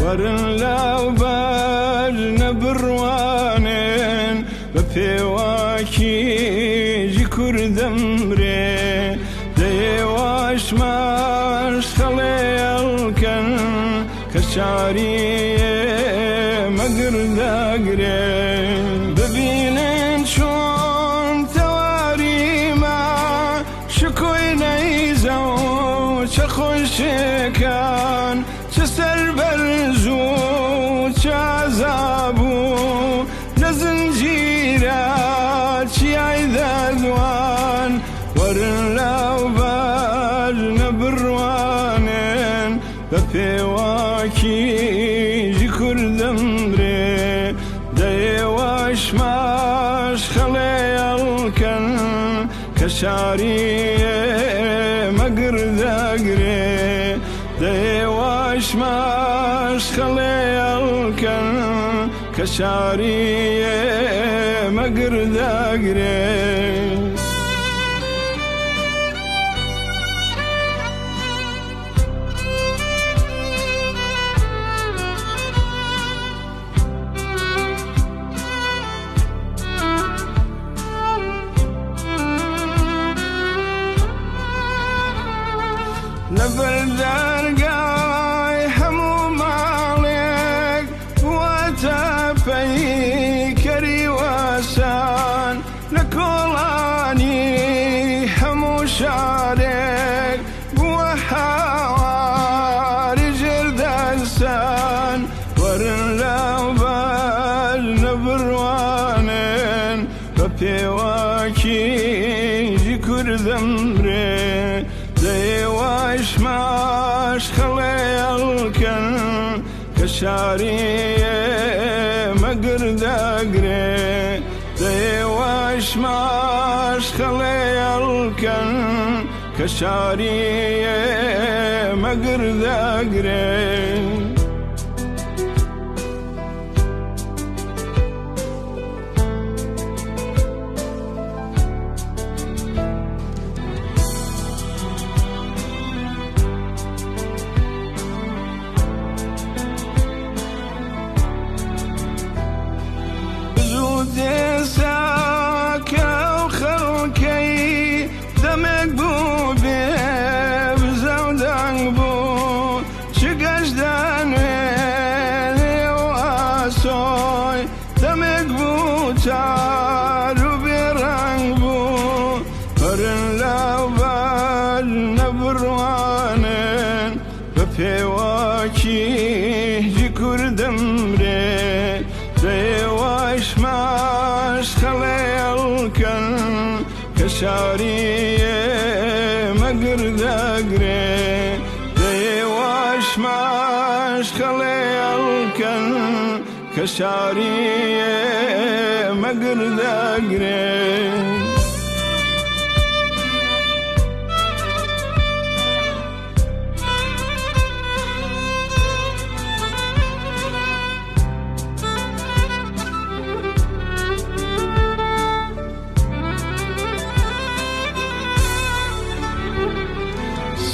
ورن لاوبر نبروانن بپیواکی جی کردم ره دیواش ماش خلیلکن کشاریه مگردگره ببینن چون تواری ما شکوی نیزو چه خوشکن چه سر برزو چه عذابو لزنجیره چی عیددوان ورن لاوبر نبروانن بپیواکی جی کردم ره دیواش ماش خلیلکن کشاریه مگردگره دیواش ماش خلیلکن کشاریه مگردگره لبردرگای همو مالک واتا پیکری واسان لکولانی همو شارک بوحواری جردستان ورن لاوبر نبروانن بپیواکی جی کردم ره دیواش ماش خلیلکن کشاریه مگردگره دیواش ماش خلیلکن کشاریه مگردگره ساکە و خەڵکەی دەمێک بوو بێ بزە و دەنگ بوو چ گەشتدانێ و ئاسۆی دەمێک بوو چار و بێڕەنگ بوو ورن لاوبەر نەبڕوانن بە پێواکی جی کوردم رێ دیواش ماش خلیلکن کشاریه مگردگره دیواش ماش خلیلکن کشاریه مگردگره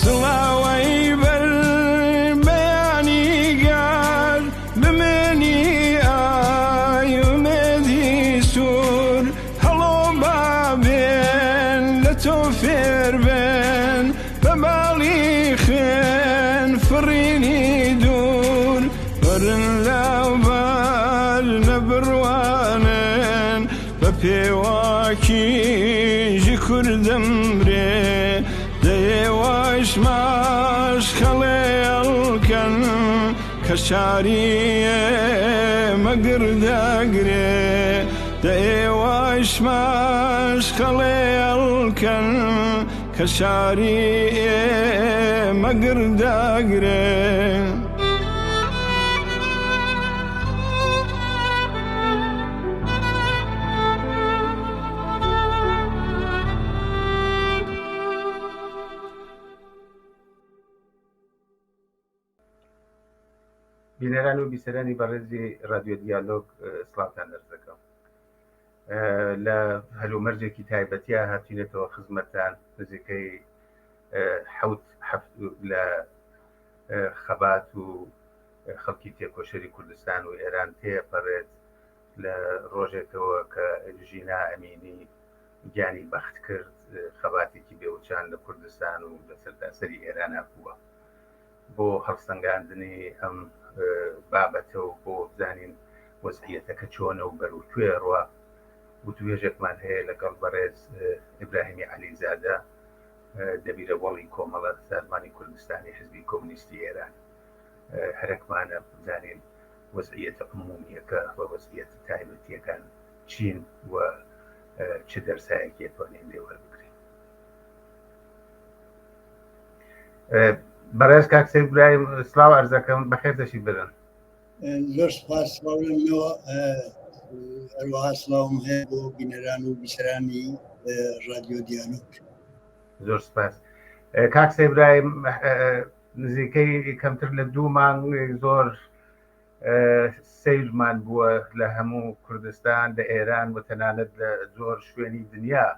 سڵاوەی بەر بەیانی گار بمێنی ئای ومێدی سوور هەڵۆ بابێن لە تۆ فێر بێن بە باڵی خوێن فڕینی دوور ورن لاوبەر نەبڕوانن بە پێواکی ژی کوردم رێ دیواش ماش خلیلکن کشاریه مگردگره دیواش ماش خلیلکن کشاریه مگردگره بینەران و بیسەرانی بەڕێزی رادیۆ دیالۆگ سڵاوتان دەرز دەکەم. لە هەلومەرجێکی تایبەتیە هاتوینێتەوە خزمەتتان نزیکەی حەوت لە خەبات و خەڵکی تێکۆشەری کوردستان و ئێران تێپەڕێت لە ڕۆژێکەوە کە ژینا ئەمینی گیانی بەخت کرد خەباتێکی بێوچان لە کوردستان و لە سەرتاسەری ئێرانە بووە بۆ هەڵسەنگاندنی ئەم بابەتە و بۆ بزانین وەزعیەتەکە چۆنە و بەروکوێڕوە وتوێژێکمان هەیە لەگەڵ بەڕێز ئیبراهیمی عەلیزادە دەبیرەوەڵی کۆمەڵە سازمانی کوردستانی حزبی کۆمونیستی ئێران هەرێکمانە بزانین وەزعیەتە عمومیەکە بە وەزعیەتە تایبەتیەکان چین و چ دەرسایەکی توانین لێ وەربگرین. بەڕێز کاک سەید ئیبراهیم سڵاو عەرزەکەم بەخێر دەشی برن. زۆر سوپاس سڵاوێنەوە هەروەها سڵاوم هەیە بۆ بینەران و بیسەرانی ڕادیۆ دیالۆگ. زۆر سپاس. کاک سەید ئیبراهیم نزیکەی کەمتر لە 2 مانگ زۆر سەیرمان بووە لە هەموو کوردستان لە ئێران و تەنانەت لە زۆر شوێنی دنیا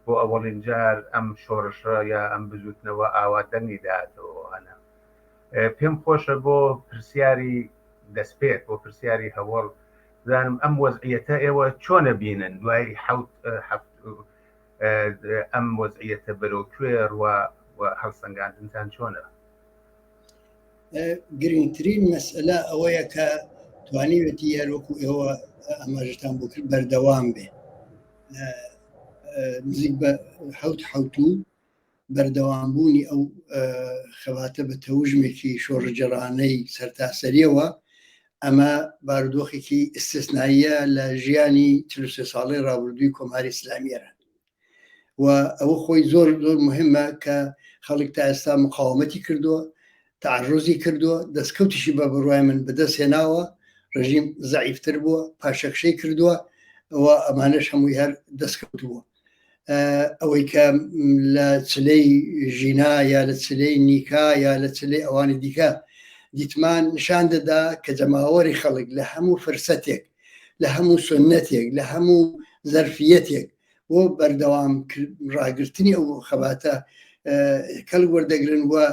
بۆ ئەوەڵین جار ئەم شۆڕشە یا ئەم بزوتنەوە ئاوا دەنگی داهاتەوە هەنا پێم خۆشە بۆ پرسیاری دەستپێک بۆ پرسیاری هەوڵ زانم ئەم وەزعیەتە ئێوە چۆنە بینن دوای ئەم وەزعیەتە بەرەوکوێڕوە و هەڵسەنگاندنتان چۆنە؟ گرنگترین مەسئلە ئەوەیە کە توانیوێتی هەروەکو ئێوە ئاماژەتان بۆ کرد بەردەوام بێ نزیک بە حەوتوو بەردەوامبوونی ئەو خەباتە بە تەوژمێکی شۆڕجەرانەی سەرتاسەریەوە ئەمە بارودۆخێکی ئستثناییە لە ژیانی 43 ساڵی ڕابردووی کۆماری ئیسلامی ئێران و ئەوە خۆی زۆر زۆر مهمە کە خەڵک تا ئێستا مقاومەتی کردووە تعرضی کردووە دەستکەوتیشی بە بڕوای من بەدەست هێناوە ڕژیم زەعیفتر بووە پاشەکشەی کردووە ئەوە ئەمانەش هەمووی هەر دەستکەوت بووە ئەوەی کە لە چلەی ژینا یا لە چلەی نیکا یا لە چلەی ئەوانی دیکە دیتمان نیشان دەدا کە جەماوەری خەڵک لە هەموو فرسەتێک لە هەموو سنەتێک لە هەموو زەرفیەتێک بۆ بەردەوام ڕاگررتنی ئەو خەباتە کەلک وەردەگرن وە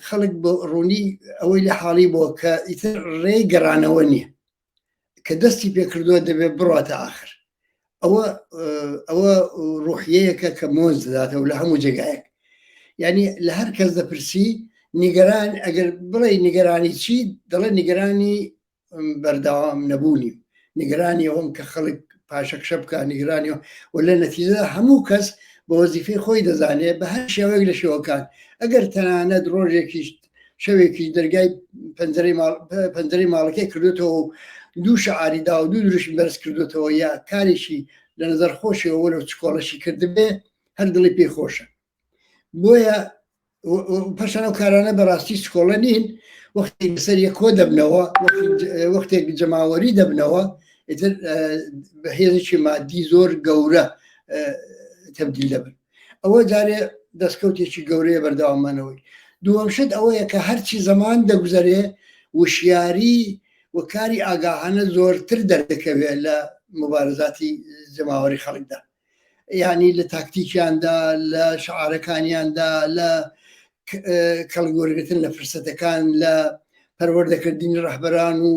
خەڵک بۆ ڕوونی ئەوەی لە حاڵی بۆ کە ئیتر ڕێی گەڕانەوە نییە کە دەستی پێکردووە دەبێت بڕاتە ئاخر ئەوە ڕوحیەیەکە کە مۆز دەداتەوە لە هەموو جێگایەک یعنی لە هەر کەس دەپرسی نیگەران ئەگەر بڵێ نیگەرانی چی دەڵێ نیگەرانی بەردەوام نەبوونی نیگەرانی ئەوم کە خەڵک پاشەکشە بکە نیگەرانی و لە نەتیجەدا هەموو کەس بە وەزیفەی خۆی دەزانێت بە هەر شێوەیەک لە شێوەکان ئەگەر تەنانەت ڕۆژێکی شەوێکی دەرگای پەنجەرەی ماڵەکەی کردوێتەوە و دوو شعاری دا و دوو دروشی بەرز کردوێتەوە یا کارێکی لە نظر خۆشیەوە وەرە چکۆڵەشی کردبێ هەر دڵی پێی خۆشە بۆیە پەشان ئەو کارانە بەڕاستی سکۆڵە نین وەختێک سەریە کۆ دەبنەوە وەختێک جەماوەری دەبنەوە ئیتر بەهێزێکی مادی زۆر گەورە تەبدیل دەبن ئەوە جارێ دەستکەوتێکی گەورەیە بەردەوامانەوەی دووەم شت ئەوەیە کە هەرچی زەمان دەگوزارێ وشیاری و کاری ئاگاهانە زۆرتر دەردەکەوێت لە مبارزاتی جەماوەری خەڵکدا یعنی لە تاکتیکیاندا لە شعارەکانیاندا لە کەڵگۆرگتن لە فرسەتەکان لە پەروەردەکردنی ڕەهبەران و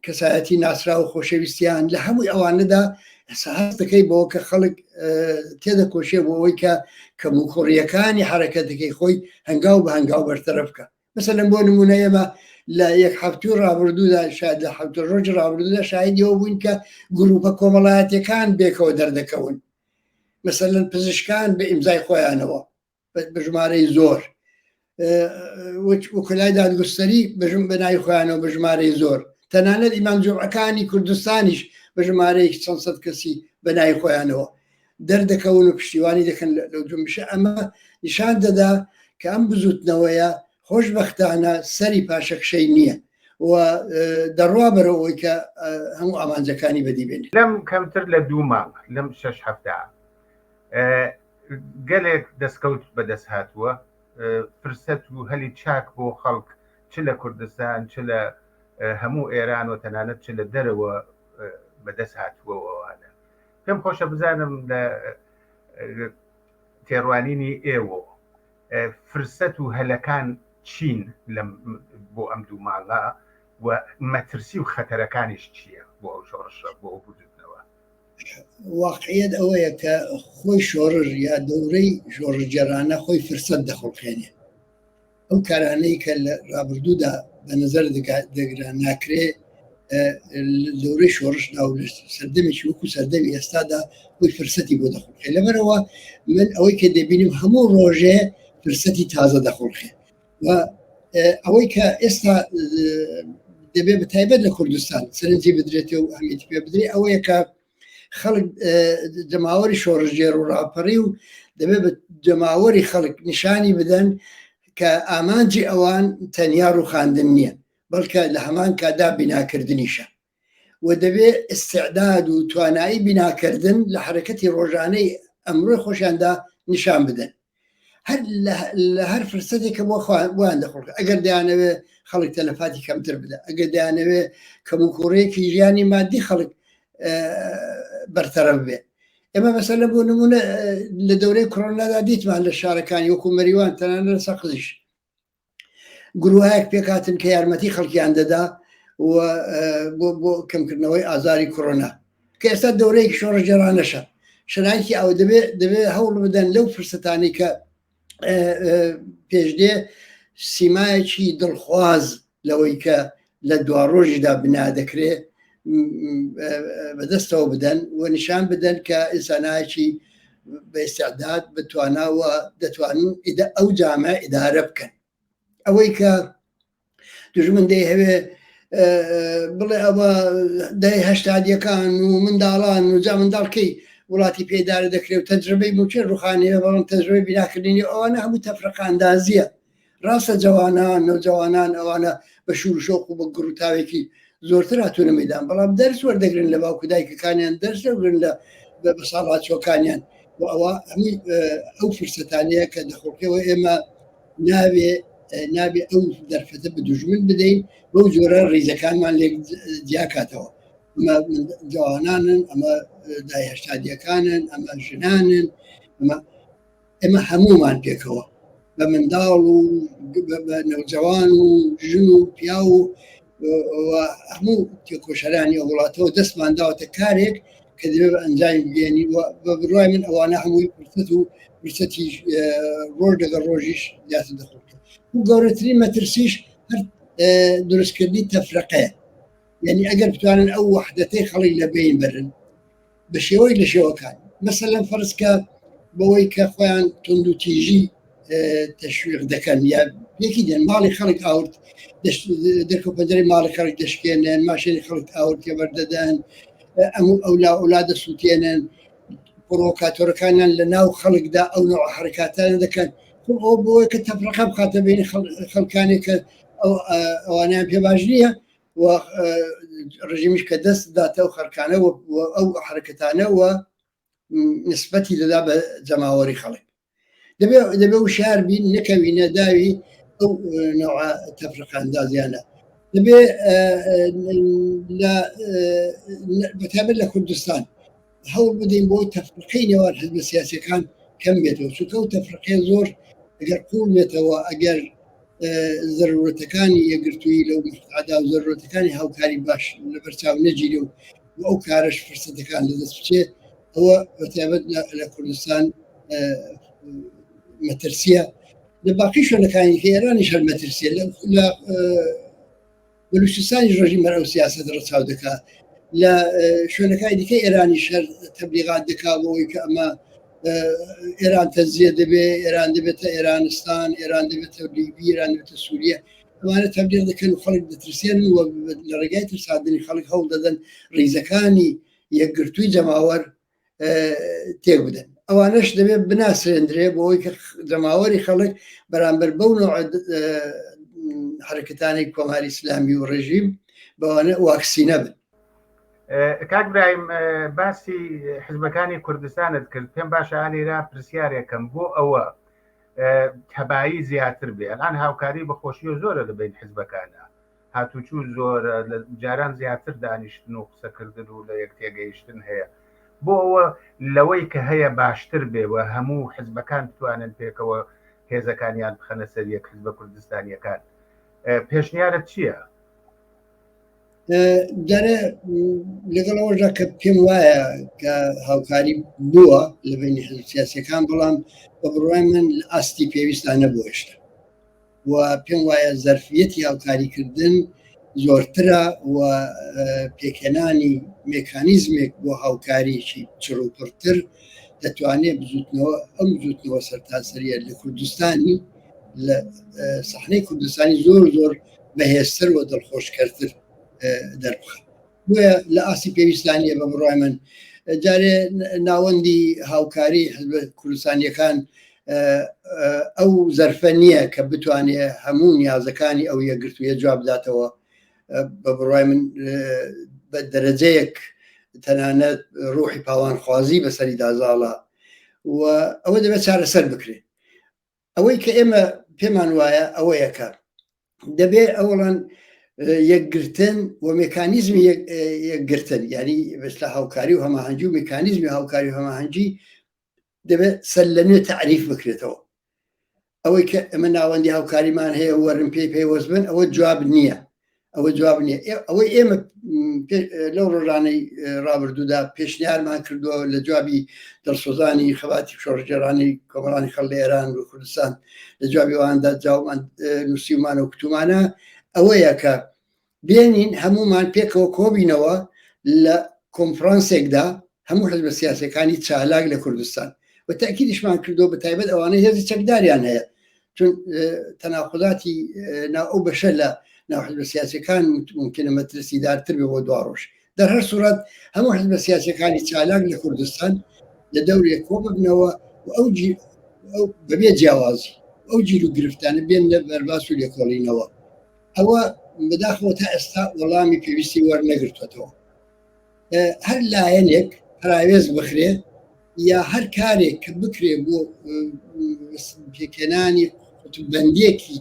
کەسایەتی ناسرا و خۆشەویستیان لە هەمووی ئەوانەدا ئەساس دەکەی بەوە کە خەڵک تێدەکۆشێ بۆ ئەوەی کە کەموکۆڕیەکانی حرەکەتەکەی خۆی هەنگاو بە هەنگاو بەرتەرە بکە مەسەلەن بۆ نمونە ئێمە لە یەک هەفتوو ڕابردوودا شاید لە هەفتە ڕۆژ ڕابردوودا شاهیدیەوە بووین کە گروپە کۆمەڵایەتیەکان بێکەوە دەردەکەون مەسەلەن پزیشکان بە ئیمزای خۆیانەوە بە ژمارەی زۆر وەکلای دادگستەری بە ناوی خۆیانەوە بە ژمارەی زۆر تەنانەت ئیمامجومعەکانی کوردستانیش بە ژمارەیەکی چەند سەد کەسی بە ناوی خۆیانەوە دەردەکەون و پشتیوانی دەکەن لەو جنبشە ئەمە نیشان دەدا کە ئەم بزوتنەوەیە خۆشبەختانە سەری پاشەکشەی نییە و دەڕوا بەرەوەی کە هەموو ئامانجەکانی بەدیبێنێت لەم کەمتر لە 2 مانگ لەم 6 هەفتە گەلێک دەستکەوت بەدەست هاتووە فرسەت و هەلی چاک بۆ خەڵک چ لە کوردستان چ لە هەموو ئێران و تەنانەت چ لە دەرەوە بەدەست هاتووەوەوانە پێم خۆشە بزانم لە تێڕوانینی ئێوە فرسەت و هەلەکان چین بۆ ئەم دوو ماڵە و مەترسی و خەتەرەکانیش چییە بۆ ئەو شۆڕشە بۆ ئەو بوجودنەوە؟ واقعیت ئەوەیە کە خۆی شۆڕژ یا دەورەی شۆڕژگەرانە خۆی فرسەت دەخڵقێنێ. ئەو کارانەی کە لە ڕابردوودا بە نظر دەگران ناکرێ دەورەی شۆڕشدا و سەردەمێکی وەکو سەردەمی ئێستادا خۆی فرسەتی بۆ دەخڵقێ. لەبەرەوە من ئەوەی کە دەبینیم هەموو ڕۆژێ فرسەتی تازە دەخڵقێ و ئەوەی کە ئێستا دەبێت بە تایبەت لە کوردستان سەرنجی بدرێتەوە و ئەمیتی پێ بدرێت ئەوەیە کە خەڵک جەماوەری شۆڕژگێر و ڕاپەڕی و دەبێت بە جەماوەری خەڵک نیشانی بدەن کە ئامانجی ئەوان تەنیا ڕوخاندن نییە بەڵکە لە هەمان کادا بیناکردنیشە و دەبێت استعداد و توانایی بیناکردن لە حرەکەتی ڕۆژانەی ئەمڕۆی خۆشیاندا نیشان بدەن لە هەر فرسەتێکە بۆیان دەخڵ ئەگەر دەیانەوێ خەڵک تەلەفاتی کەمتر بدە ئەگەر دەیانەوێ کەموکوڕەیەکی ژیانی مادی خەڵک بەرتەرەف بێ. ئێمە مەسەلە بۆ نمونە لە دەورەی کۆڕۆنادا دیتمان لە شارەکانی وەکو مەریوان تەنانە لە سەقزیش گروهایەک پێکاتن کە یارمەتی خەڵکیان دەدا بۆ کەمکردنەوەی ئازاری کۆڕۆنا کە ئێستا دەورەیەکی شۆڕژگەرانەشە شرایطی ئەو دەبێت هەوڵ بدەن لەو فرسەتانی کە پێشدێ سیمایەکی دڵخواز لەوەی کە لە دوا ڕۆژیدا بنا دەکرێت بەدەستەوە بدەن و نیشان بدەن کە ئینسانایکی بە ئیستعداد بتواناوە دەتوانن ئەو جامە ئیدارە بکەن. ئەوەی کە دوژمن دەی هەوێ بڵێ ئەوە دای هەشتادیەکان و منداڵان و جا منداڵکەی وڵاتی پێدارە دەکرێت و تەجربەی موچێ ڕوخانەیە بەڵام تەجربەی بیناکردنی ئەوانە هەموو تەفرەقاندازیە. ڕاستە جوانان نەوجوانان ئەوانە بە شور و شۆق و بە گڕوتاوێکی زۆرتر هاتوونە مەیدان بەڵام دەرس وەردەگرن لە باوکو دایکەکانیان دەرس دەگرن لە بەساڵاتچۆکانیان و ئەوە هەمووی ئەو فرسەتانەیە کە دەخۆکەوە ئێمە نابێ ئەو دەرفەتە بە دوژمن بدەین بەو جۆرە ڕیزەکانمان لێک جیاکاتەوە. ئەمە جوانانن ئەمە داهێشتادیەکانن ئەمە ژنانن ئێمە هەمومان پێکەوە بە منداڵ و بە نەوجەوان و ژن و پیا و هەموو تێکۆشەرانی وڵاتەوە دەستمان داوەتە کارێک کە دەبێت بە ئەنجامی بگەێنی بە بڕای من ئەوانە هەمووی فرسەت و فرسەتی ڕۆژ لەگەڵ ڕۆژیش زیاتر دەخۆت و گەورەترین مەترسیش هەر دروستکردنی تەفرەقەیە. یعنی ئەگەر بتوانن ئەو وەحدەتەی خەڵک لە بین برن بە شێوەی لە شێوەکان مەسەلەن فەرزکە بەوەی کە خۆیان تند و تیژی تەشویق دەکەن یا یەکی دێن ماڵی خەڵک ئاورد دەرکە پەنجەرەی ماڵی خەڵک دەشکێنن ماشێنی خەڵک ئاورد تێبەردەدەن ئەولا دەسووتێنن پرۆکاتۆرەکانیان لە ناو خەڵکدا ئەو نوع حرکاتانە دەکەن ئەو بۆی کە تەفرەقە بخاتە بینی خەڵکانێک کە ئەوانیان پێ باش نییە و ڕژیمیش کە دەست داتە و خەرکانە ئەو حرکەتانەوە نسبەتی دەدا بە جەماوەری خەڵک دەبێ و شار بین نەکەوینە داوی ئەو نوع تەفرەقاندازیانە دەبێ بەتابەت لە کوردستان هەوڵ بدەین بۆ تەفرقەی نێوان حزبە سیاسیەکان کەم بێتەوە چونکە ئەو تەفرقەی زۆر ئەگەر قوڵ بێتەوە ئەگەر ضرورەتەکانی یەکگرتووی لەو مختعدا و ضرورەتەکانی هاوکاری باش لەبەرچاو نەگیری و ئەو کارش فرسەتەکان لەدەست بچێت ئەوە بەتابەت لە کوردستان مەترسیە لە باقی شوێنەکانی کە ئێرانیش هەر مەترسیە لە بەلوچستانی ڕۆژی مەرە و سیاسەت ڕەچاو دەکات لە شوێنەکانی دیکەی ئێرانیش هەر تەبلیغات دەکات بۆەوەی کە ئەمە ئێران تەجزیە دەبێ ئێران دەبێتە ئێرانستان ئێران دەبێتە لیبی ئێران دەبێتە سووریە ئەوانە تەبلیغ دەکەن و خەڵک دەترسێنن و لە ڕێگای ترساندنی خەڵک هەوڵ دەدەن ڕیزەکانی یەکگرتووی جەماوەر تێک بدەن ئەوانەش دەبێت بناسرێنرێ بۆەوەی کە جەماوەری خەڵک بەرامبەر بەو نوع حرکەتانی کۆماری ئیسلامی و ڕژیم بەوانە واکسینە بن. کاک برایم باسی حزبەکانی کوردستانت کرد پێم باشە ئالێرا پرسیارێکم بۆ ئەوە تەبایی زیاتر بێ ئەلان هاوکاری بەخۆشی و زۆرە لەبین حزبەکانە هاتوچوو زۆر لە جاران زیاتر دانیشتن و قسەکردن و لە یەک تێگەیشتن هەیە بۆ ئەوە لەوەی کە هەیە باشتر بێ و هەموو حزبەکان بتوانن پێکەوە هێزەکانیان بخەنە سەر یەک حیزبە کوردستانیەکان پێشنیارت چییە؟ دەرێ لەگەڵەوەژە کە پێم وایە کە هاوکاری بووە لە بینی حزب سیاسیەکان بەڵام بە بڕوای من ئاستی پێویستان نەبوو هێشتا و پێم وایە زەرفیەتی هاوکاریکردن زۆرترە و پێکهێنانی مێکانیزمێک بۆ هاوکاریی چڕوپڕتر دەتوانێت بزوتنەوە ئەم بزوتنەوە سەرتاسەریە لە کوردستانی لە سەحنەی کوردستانی زۆر بەهێزتر و دڵخۆشکەرتر دەربخە بۆیە لە ئاسی پێویستانیە بە بڕای من جارێ ناوەندی هاوکاری حزب کوردستانیەکان ئەو زەرفە نییە کە بتوانێت هەموو نیازەکانی ئەو یەکگرتوویە جواب بداتەوە بە بڕای من بە دەرەجەیەک تەنانەت ڕوحی پاوانخوازی بەسەری دازاڵە و ئەوە دەبێت چارەسەر بکرێت ئەوەی کە ئێمە پێمان وایە ئەوەیەکە دەبێت ئەوڵان یەکگرتن و مێکانیزمی یەکگرتن یعنی بەشلە هاوکاری و هەماهەنگی و مێکانیزمی هاوکاری و هەماهەنگی دەبێت سەر لە نوێ تعریف بکرێتەوە ئەوەی کە ئەمە ناوەندی هاوکاریمان هەیە وەرن پێی پێیوەست بن ئەوە جواب نییە ئەوەی ئێمە لەو ڕۆژانەی ڕابردوودا پێشنیارمان کردووە لە جوابی دڵسۆزانی خەباتی شۆڕجێرانی کۆمەڵانی خەڵ لە ئێران و کوردستان لە جوابی ئەواندا جاومان نووسیمانە و کتومانە ئەوەیە کە بێنین هەمومان پێکەوە کۆبینەوە لە کۆنفرانسێکدا هەموو حزب سیاسەکانی چالاک لە کوردستان و تاکیدیشمان کردو بە تایبەت ئەوانەی هێزی چەکداریان هەیە چون تەناقضاتی ئەو بەشە لە ناو حزب سیاسەکان ممکنە مەترسیدارتر بێ بۆ دوا ڕۆژ دەر هەر سوورەت هەموو حزب سیاسەکانی چالاک لە کوردستان لە دەورێک کۆ ببنەوە و ئەو بەبێ جیاوازی ئەو جیر و گرفتانە بێن لە بەرباس و لێکۆڵینەوە ئەوە بەداخەوە تا ئێستا وەڵامی پێویستی وەرنەگرتوێتەوە هەر لایەنێک پراوێز بخرێ یا هەر کارێک کە بکرێ بۆ پێکێنانی قوتوبەندیەکی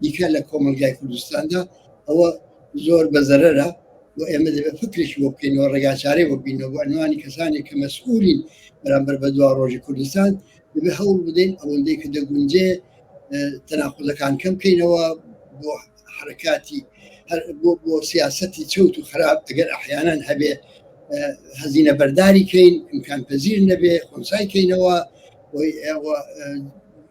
دیکە لە کۆمەلگای کوردستاندا ئەوە زۆر بەزەرەرە و ئێمە دەبێت فکرێکی بۆ بکەینەوە ڕێگاچارەی بۆ بینەوە بۆ عنوانی کەسانێک کە مەسئولین بەرامبەر بە دوا ڕۆژی کوردستان دەبێت هەوڵ بدەین ئەوەندەی کە دەگونجێ تەناقضەکان کەم بکەینەوە بۆ حرکاتی بۆ سیاسەتی چەوت و خراپ ئەگەر ئەحیانان هەبێ هەزینە بەرداری کەین ئیمکان پەزیر نەبێ خۆنسای کەینەوە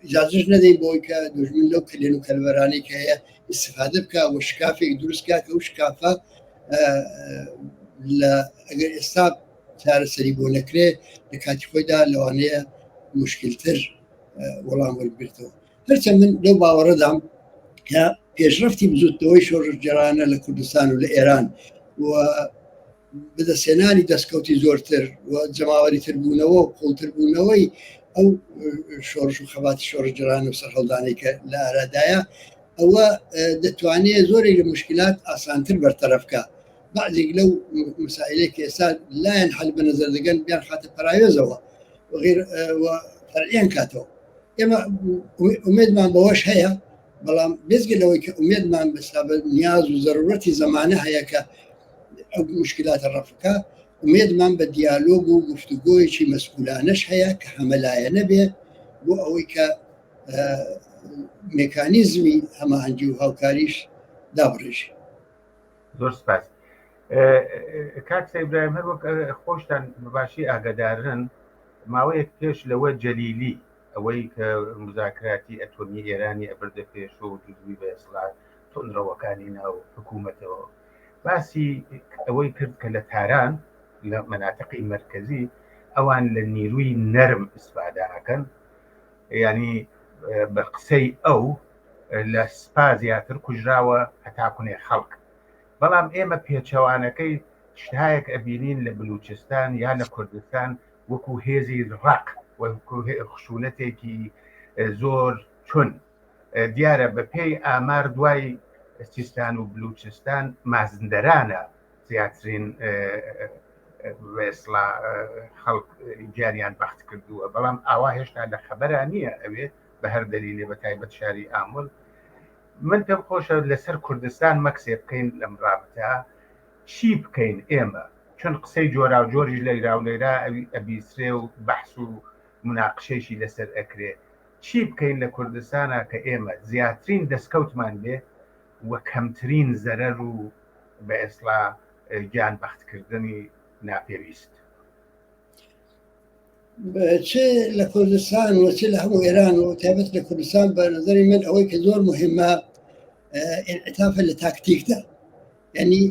ئیجازەش نەدەین بۆی کە دوژمن لەو کلێن و کەلبەرانەی کە هەیە ئیستفادە بکە و شکافێک دروستکە کە ئەو شکافە ئەگەر ئێستا چارەسەری بۆ نەکرێ لە کاتی خۆیدا لەوانەیە مشکلتر وەڵام وەرگرتەوە هەرچەند من لەو باوەڕەدام کە پێشرفتی بزوتنەوەی شۆڕژگەرانە لە کوردستان و لە ئێران و بەدەستێنانی دەستکەوتی زۆرتر و جەماوەریتر بوونەوە و قوڵتر بوونەوەی ئەو شۆڕش و خەباتی شۆڕژگەران و سەرهەڵدانەی کە لە ئارادایە ئەوە دەتوانێت زۆرێک لە مشکلات ئاسانتر بەرتەرەفکە بعضێک لەو مسائلەی کە ئێستا لایەن هەل بە نەزەر دەگەن بیان خاتە پەرایۆزەوە فەرعیان کاتەوە ئێمە ئومێدمان بەوەش هەیە بەڵام بێزگە لەوەی کە ئومێدمان بە نیاز و زەرورەتی زەمانە هەیە کە ئەو مشکلاتە ڕەفکە ئومێدمان بە دیالۆگ و گفتوگۆیەکی مەسئولانەش هەیە کە هەمەلایە نەبێ بۆ ئەوەی کە مێکانیزمی هەماهەنگی و هاوکاریش دابڕێژی. زۆر سپاس. کاک سەیبراهیم هەر وەک خۆشتان بەباشی ئاگادارن ماوەیەک پێش لەوە جەلیلی ئەوەی کە مزاکراتی ئەتۆمی ئێرانی ئەبردە پێش و جزوی بە ئێسڵات تۆنڕەوەکانی ناو حکوومەتەوە باسی ئەوەی کرد کە لە تاران لە مەناتقی مرکزی ئەوان لە نیروی نەرم ئیسفادەکەن ینی بە قسەی ئەو لە سپا زیاتر کوژراوە هەتاکوێ خەڵک بەڵام ئێمە پێچەوانەکەی شتایەک ئەبینین لە بلوچستان یا لە کوردستان وەکو هێزی ڕق وەکو خشونەتێکی زۆر چون دیارە بە پێی ئامار دوای سیستان و بلوچستان مازندەرانە زیاترین وێسڵا خەڵک جاریان بەخت کردووە بەڵام ئاوا هێشتا لە خەبەران نییە ئەوێت بە هەر دەلیلێ بە تایبەت شاری ئامل من پێم خۆشە لەسەر کوردستان مەکسێ بکەین لەم ڕابتە چی بکەین ئێمە چون قسەی جۆرا و جۆریش لەیرا و لەیرا ئەبیسرێ و بەحس و مناقشەیشی لەسەر ئەکرێ چی بکەین لە کوردستانە کە ئێمە زیاترین دەستکەوتمان بێ وە کەمترین زەرەر و بە ئێسلا گیان بەختکردنی ناپێویست چێ لە کوردستان و چێ لە هەموو ئێران و تایبەت لە کوردستان بە نظری من ئەوەی کە زۆر مهمە انعطافە لە تاکتیکدا، یعنی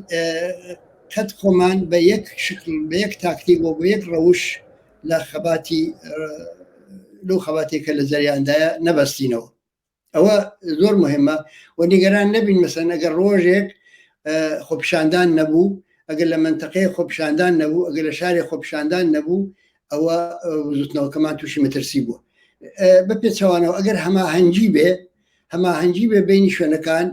قەت خۆمان بە یەک شکل بە یەک تاکتیک و بە یەک ڕەوش لە خەباتی لەو خەباتێکە لە زەریاندایە نەبەستینەوە. ئەوە زۆر مهمە و نیگەران نەبین مەسەن ئەگەر ڕۆژێک خۆپیشاندان نەبوو، ئەگەر لە منتەقەی خۆپیشاندان نەبوو، ئەگەر لە شارێک خۆپیشاندان نەبوو، ئەوە وزوتنەوەکەمان تووشی مەترسی بووە. بە پێچەوانەوە ئەگەر هەماهەنگی بێ بینی شوێنەکان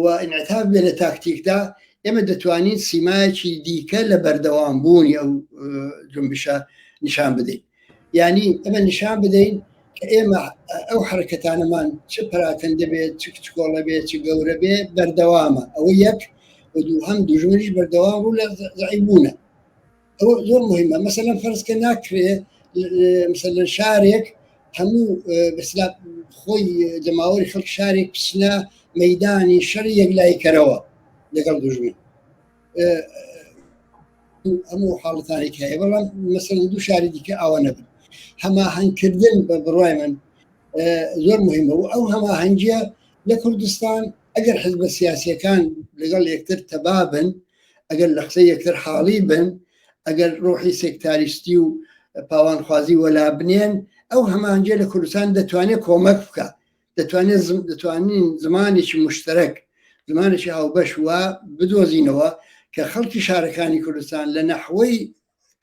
و انعطاف بێ لە تاکتیکدا، ئێمە دەتوانین سیمایەکی دیکە لە بەردەوام بوونی ئەو جنبشە نیشان بدەین. یعنی ئەمە نیشان بدەین کە ئێمە ئەو حرەکەتانەمان چ پراکەندە بێت، چ کچکۆڵە بێت، چ گەورە بێ بەردەوامە. ئەوە یەک و دوو هەم دوژمنیش بەردەوام بوو لە زەعیبوونە. ئەوە زۆر مهمە. مەسەلەن فەرزکە ناکرێ مەسەلەن شارێک هەموو بەسلا خۆی جەماوەری خەڵک شارێک پسنە مەیدانی شەڕی یەکلایکەرەوە لەگەڵ دوژمن. هەموو حاڵەتانێک هەیە، بەڵام مەسەلەن دوو شاری دیکە ئاوە نەبن. هەماهەنگکردن بە بڕوای من زۆر مهمە و ئەو هەماهەنگیە لە کوردستان ئەگەر حزبە سیاسیەکان لەگەڵ یەکتر تەبابن، ئەگەر لە قسەی یەکتر حاڵی بن، ئەگەر ڕۆحی سێکتاریستی و پاوانخوازی وەلا بنێن، ئەو هەماهەنگیە لە کوردستان دەتوانێت کۆمەک بکە، دەتوانین زمانێکی مشتەرەک، زمانێکی هاوبەش وە بدۆزینەوە کە خەڵکی شارەکانی کوردستان لە نەحوەی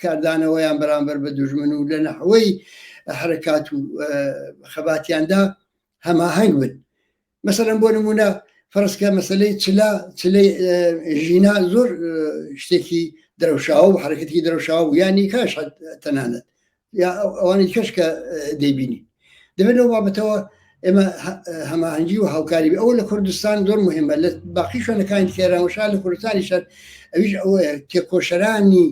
کاردانەوەیان بەرامبەر بە دوژمن و لە نەحوەی حرەکات و خەباتیاندا هەماهەنگ بن. مەسەلەن بۆ نمونە فەرزکە مەسەلەی چلەی ژینا زۆر شتێکی دەرەوشاوە و حرەکەتی دەرەوشاوە و یانی کاش تەنانەت یا ئەوانی کەش کە دەیبینی. دەبێت لەو بابەتەوە ئێمە هەماهەنگی و هاوکاری بێ. ئەوە لە کوردستان زۆر مهمە. لە باقی شوێنەکانی کێرانوەشار لە کوردستانیشە ئەویش ئەوەیە تێکۆشەرانی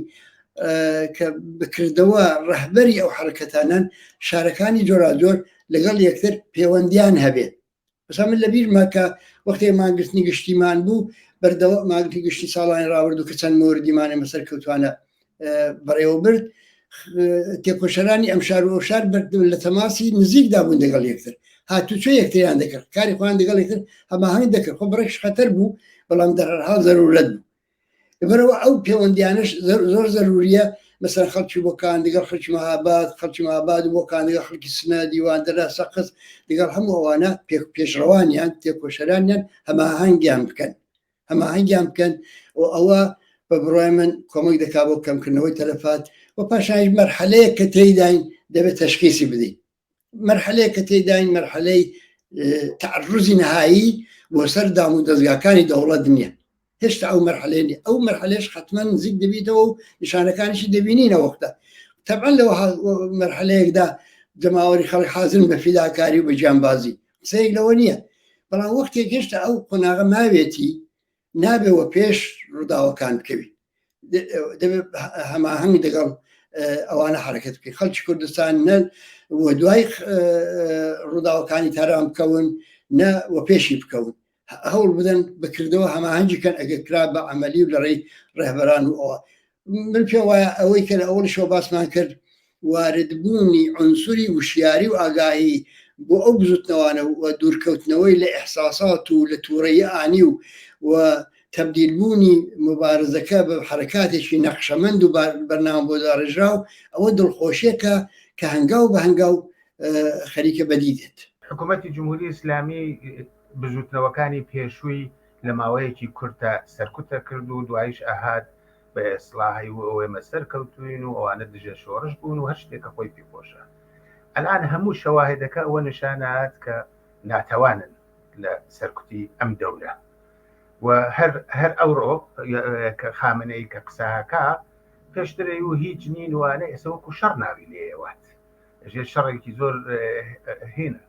کە بکردەوە ڕەهبەری ئەو حرەکەتانان شارەکانی جۆرا-جۆر لەگەڵ یەکتر پەیوەندیان هەبێت. بەسا من لەبیرمە کە وەختێ مانگرتنی گشتیمان بوو، بەردەوە مانگرتنی گشتی ساڵانی ڕابردوو کە چەند موردیمانە مەسەر کەوتوانە بەڕێوە برد، تێکۆشەرانی ئەم شار و ئەو شار لە تەماسی نزیکدا بوون لەگەڵ یەکتر، هاتوچۆ یەکتریان دەکرد، کاری خۆیان لەگەڵ یەکتر هەماهەنگ دەکرد. خۆ بەڕێکش خەتەر بوو، بەڵام دەرەها زەرورەت بوو. لەبەرەوە ئەو پەیوەندیانش زۆر زەروریە. مەسەر خەڵکی بۆکان لەگەڵ خەڵکی مەهاباد و بۆکان لەگەڵ خەڵکی سنە دیواندەرا سەقز لەگەڵ هەموو ئەوانە پێشڕەوانیان تێکۆشەرانیان هەماهەنگیان بکەن و ئەوە بە بڕوای من کۆمەک دەکا بۆ کەمکردنەوەی تەلەفات و پاشان مەرحەلەیە کە تێیداین دەبێت تەشخیصی بدەین. مەرحەلەیە کە تێیداین مەرحەلەی تعرضی نهایی بۆ سەر دام و دەستگاکانی دەوڵەت نییە. هێشتا ئەو مەرحەلێنی ئەو مەرحەلەش حتمەن نزیک دەبیتەوە و نیشانەکانیشی دەبینینە وەختە. تەبعەن لەوە مەرحەلەیەکدا جەماوەری خەڵک حازرن بە فیداکاری و بە گیانبازی، قسەیەک لەوە نییە. بەڵام وەختێک هێشتا ئەو قۆناغە ماوێتی نابێەوە پێش ڕووداوەکان بکەوی، دەبێت هەماهەنگ لەگەڵ ئەوانە حرەکەت بکەین. خەڵکی کوردستان نە وە دوای ڕووداوەکانی تاران بکەون، نە وە پێشی بکەون، هەوڵ بدەن بکردەوە هەماهەنگیکەن ئەگەر کرا بە عەمەلی و لە ڕێی ڕێهبەران و ئەوە. من پێم وایە ئەوەی کە لە ئەوڵیشەوە باسمان کرد، واردبوونی عنسوری وشیاری و ئاگاهی بۆ ئەو بزوتنەوانە و دوورکەوتنەوەی لە ئیحساسات و لە تووڕەیی ئانی و تەبدیلبوونی مبارزەکە بە حرەکاتێکی نەخشەمەند و بەرنامە بۆ داڕێژراو، ئەوە دڵخۆشیەکە کە هەنگاو بە هەنگاو خەریکە بەدی دێت. حکوومەتی جمهوری ئیسلامی بزوتنەوەکانی پێشووی لە ماوەیەکی کورتە سەرکوتە کرد و دوایش ئاهات بە ئێسلاحی و ئەوێمە سەرکەوتوین و ئەوانە دژە شۆڕش بوون و هەر شتێکە خۆی پێخۆشە. ئەلان هەموو شەواهدەکە ئەوە نیشانات کە ناتەوانن لە سەرکوتی ئەم دەورە و هەر ئەوڕۆ کە خامنەی کە قساکە پێشترەی و هیچ نین وانە ئێسەوەکو شەڕ ناوی لێوات ژێ شەڕێکی زۆر هێنە.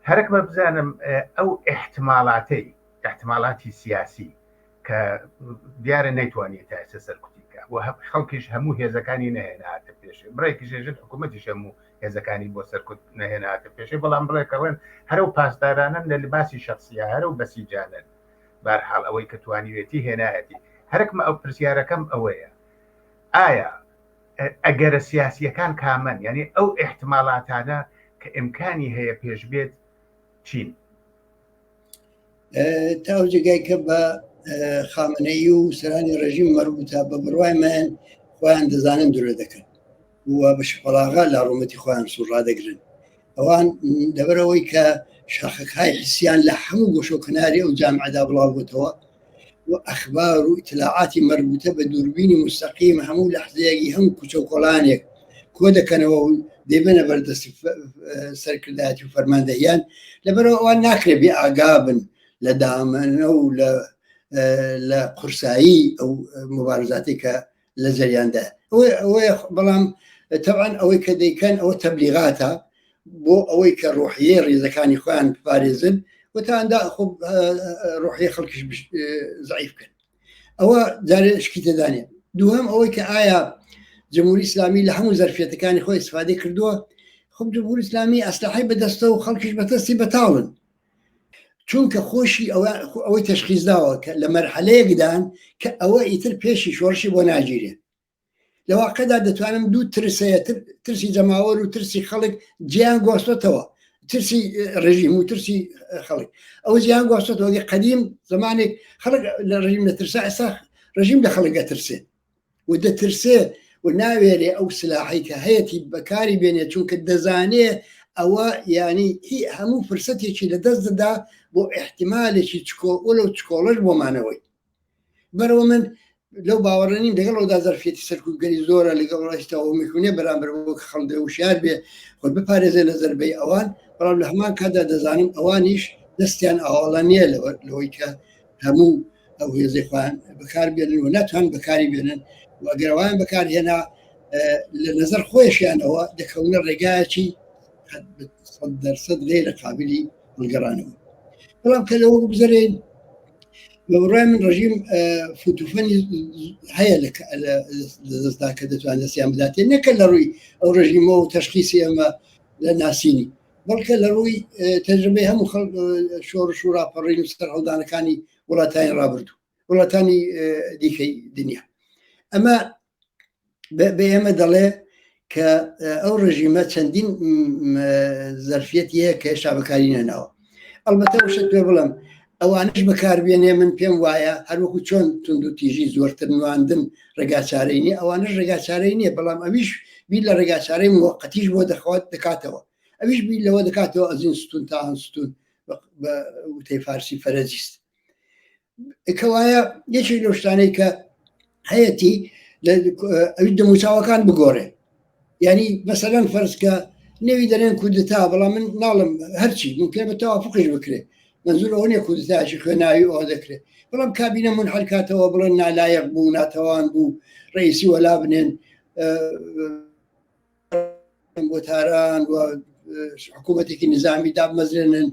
هەرکمە بزانم ئەو احتمالاتی سیاسی کە دیارە نەیتوانێت تا ئێستا سەرکوتی بکە و خەڵکیش هەموو هێزەکانی نەهێناتە پێش بڕێکی ژێژن حکوومەتیش هەموو هێزەکانی بۆ سەرکوت نەهێناتە پێشێ بەڵام بڵێکەڕێن هەرو پاسدارانن لە لباسی شخصیە هەرو بەسیجانن بارحاڵ ئەوەی کە توانیوێتی هێنایەتی هەرکمە ئەو پرسیارەکەم ئەوەیە ئایا ئەگەرە سیاسیەکان کامەن یعنی ئەو احتمالاتانە کە ئیمکانی هەیە پێش بێت چین تا ئەو جێگای کە بە خامنەیی و سەرانی ڕژیم مەربوطە بە بڕوایمان خۆیان دەزانن دوورە دەکەن و بە شپەڵاغا لە ڕوومەتی خۆیان سوڕادەگرن ئەوان لەبەرەوەی کە شاخەکهای حسیان لە هەموو گۆشەکناری ئەو جامعەدا بڵاو بووتەوە و ئەخبار و ئیتلاعاتی مەربوطە بە دووربینی مستەقیم هەموو لەحزەیەکی هەموو کوچە و کۆڵانێک کۆ دەکەنەوە و دێبنە بەردەستی سەرکردایەتی و فەرماندەهیان لەبەرەوە ئەوان ناکرێت بێ ئاگابن لە دامەنە و لە قورسایی ئەو مبارزاتی کە لە جەریاندا ئەوەیە بەڵام تەبعاً ئەوەی کە دەیکەن ئەوە تەبلیغاتە بۆ ئەوەی کە ڕۆحیە ڕێزەکانی خۆیان بپارێزن و تااندا ڕۆحیە خەڵکیش زعیف بکەن ئەوە جارێ شکی تێدانێ دووەم ئەوەی کە ئایا جمهوری ئیسلامی لە هەموو زەرفێتەکانی خۆی استفادەی کردووە خۆ جمهوری ئیسلامی ئەسلحەی بەدەستە و خەڵکیش بەدەستی بەتاڵن چونکە خۆشی ئەوەی تەشخیصداوە کە لە مەرحەلەیەکدان کە ئەوە ئیتر پێشی شۆڕشی بۆ ناگیرێ لە واقعدا دەتوانم دوو ترسەیە ترسی جەماوەر و ترسی خەڵک جیان گۆستۆتەوە ترسی ڕژیم و ترسی خەڵک ئەو جیان گۆستۆتەوە قەدیم زمانێک خەڵک لە ڕژیم دەترسا ئێستا ڕژیم لە خەڵک دەترسێ و دەترسێ و ناوێرێ ئەو سلاحی کە هەیەی بەکاری بێنێت چونکە دەزانێ ئەوە ینی هەموو فرسەتێکی لە دەست دەدا بۆ احتیمالێکی لەو چکۆڵش بۆمانەوەی بەرەوە من لەو باوەڕێنیم لەگەڵ ئەودا زەرفێتی سەرکوتگەری زۆرە لەگەڵ ڕێستەوە میکونێ بەرامبەر بۆ کە خەڵدە وشار بێ خۆ بپارێزێ لە زەربەی ئەوان بەڵام لە هەمان کاتدا دەزانم ئەوانیش دەستیان ئاواڵە نییە لەوەی کە هەموو ئەو هێزەی خۆیان بەکار بێنن و ناتوان بەکاری بێنن و ئەگەرەوەیان بەکارهێنا لە نەزەر خۆیشیانەوە دەکەونە ڕێگایەکی 100% غیرە قابلی هەڵگەڕانەوە بەڵام کە لەوە بگوزارین بەڕای من ڕژیم فوتوفەنی هەیە لە دەستدا کە دەتوان دەستیان بداتێ نەکە لە ڕووی ئەو ڕژیمە و تەشخیصی ئەمە لە ناسینی بەڵکە لە ڕووی تەجربەی هەموو شۆڕش و راپەڕین و سەر هەڵدانەکانی وڵاتانی ڕابردوو وڵاتانی دیکەی دنیا ئەمە بە ئێمە دەڵێ کە ئەو ڕژیمە چەندین زەرفێتی هەیە کە هێشتا بەکاری نەناوە ئەلبەتە وشت پێ بڵم ئەوانش بەکاربێنێ من پێم وایە هەروەکو چۆن تونند و تیژی زۆرتر نواندن ڕێگاچارەی نیە ئەوانش ڕێگاچارەی نییە بەڵام ئەویش بیر لە ڕێگاچارەی موقەتیش بۆ دەخوات دەکاتەوە ئەویش بیر لەوە دەکاتەوە ئەزین ستون تا هەنستون بە وتەی فارسی فەرەجیست کەوایە یەکێک لەو شتانەی کە هەیەی ئەوی دەموچاوەکان بگۆڕێ ینی مەسەلەن فەرزکە نێوی دەرێن کودتا بەڵام من ناڵم هەرچی ممکن بە تەوافقش بکرێ منزور ئەو نیە کودتاشی خوێناوی ئەوە دەکرێت بەڵام کابینە منحل کاتەوە بڵێن نالایەق بوو ناتەوان بوو ڕئیسی وەلا بنێن بۆ تاران و حکوومەتێکی نظامی دابمەزرێنن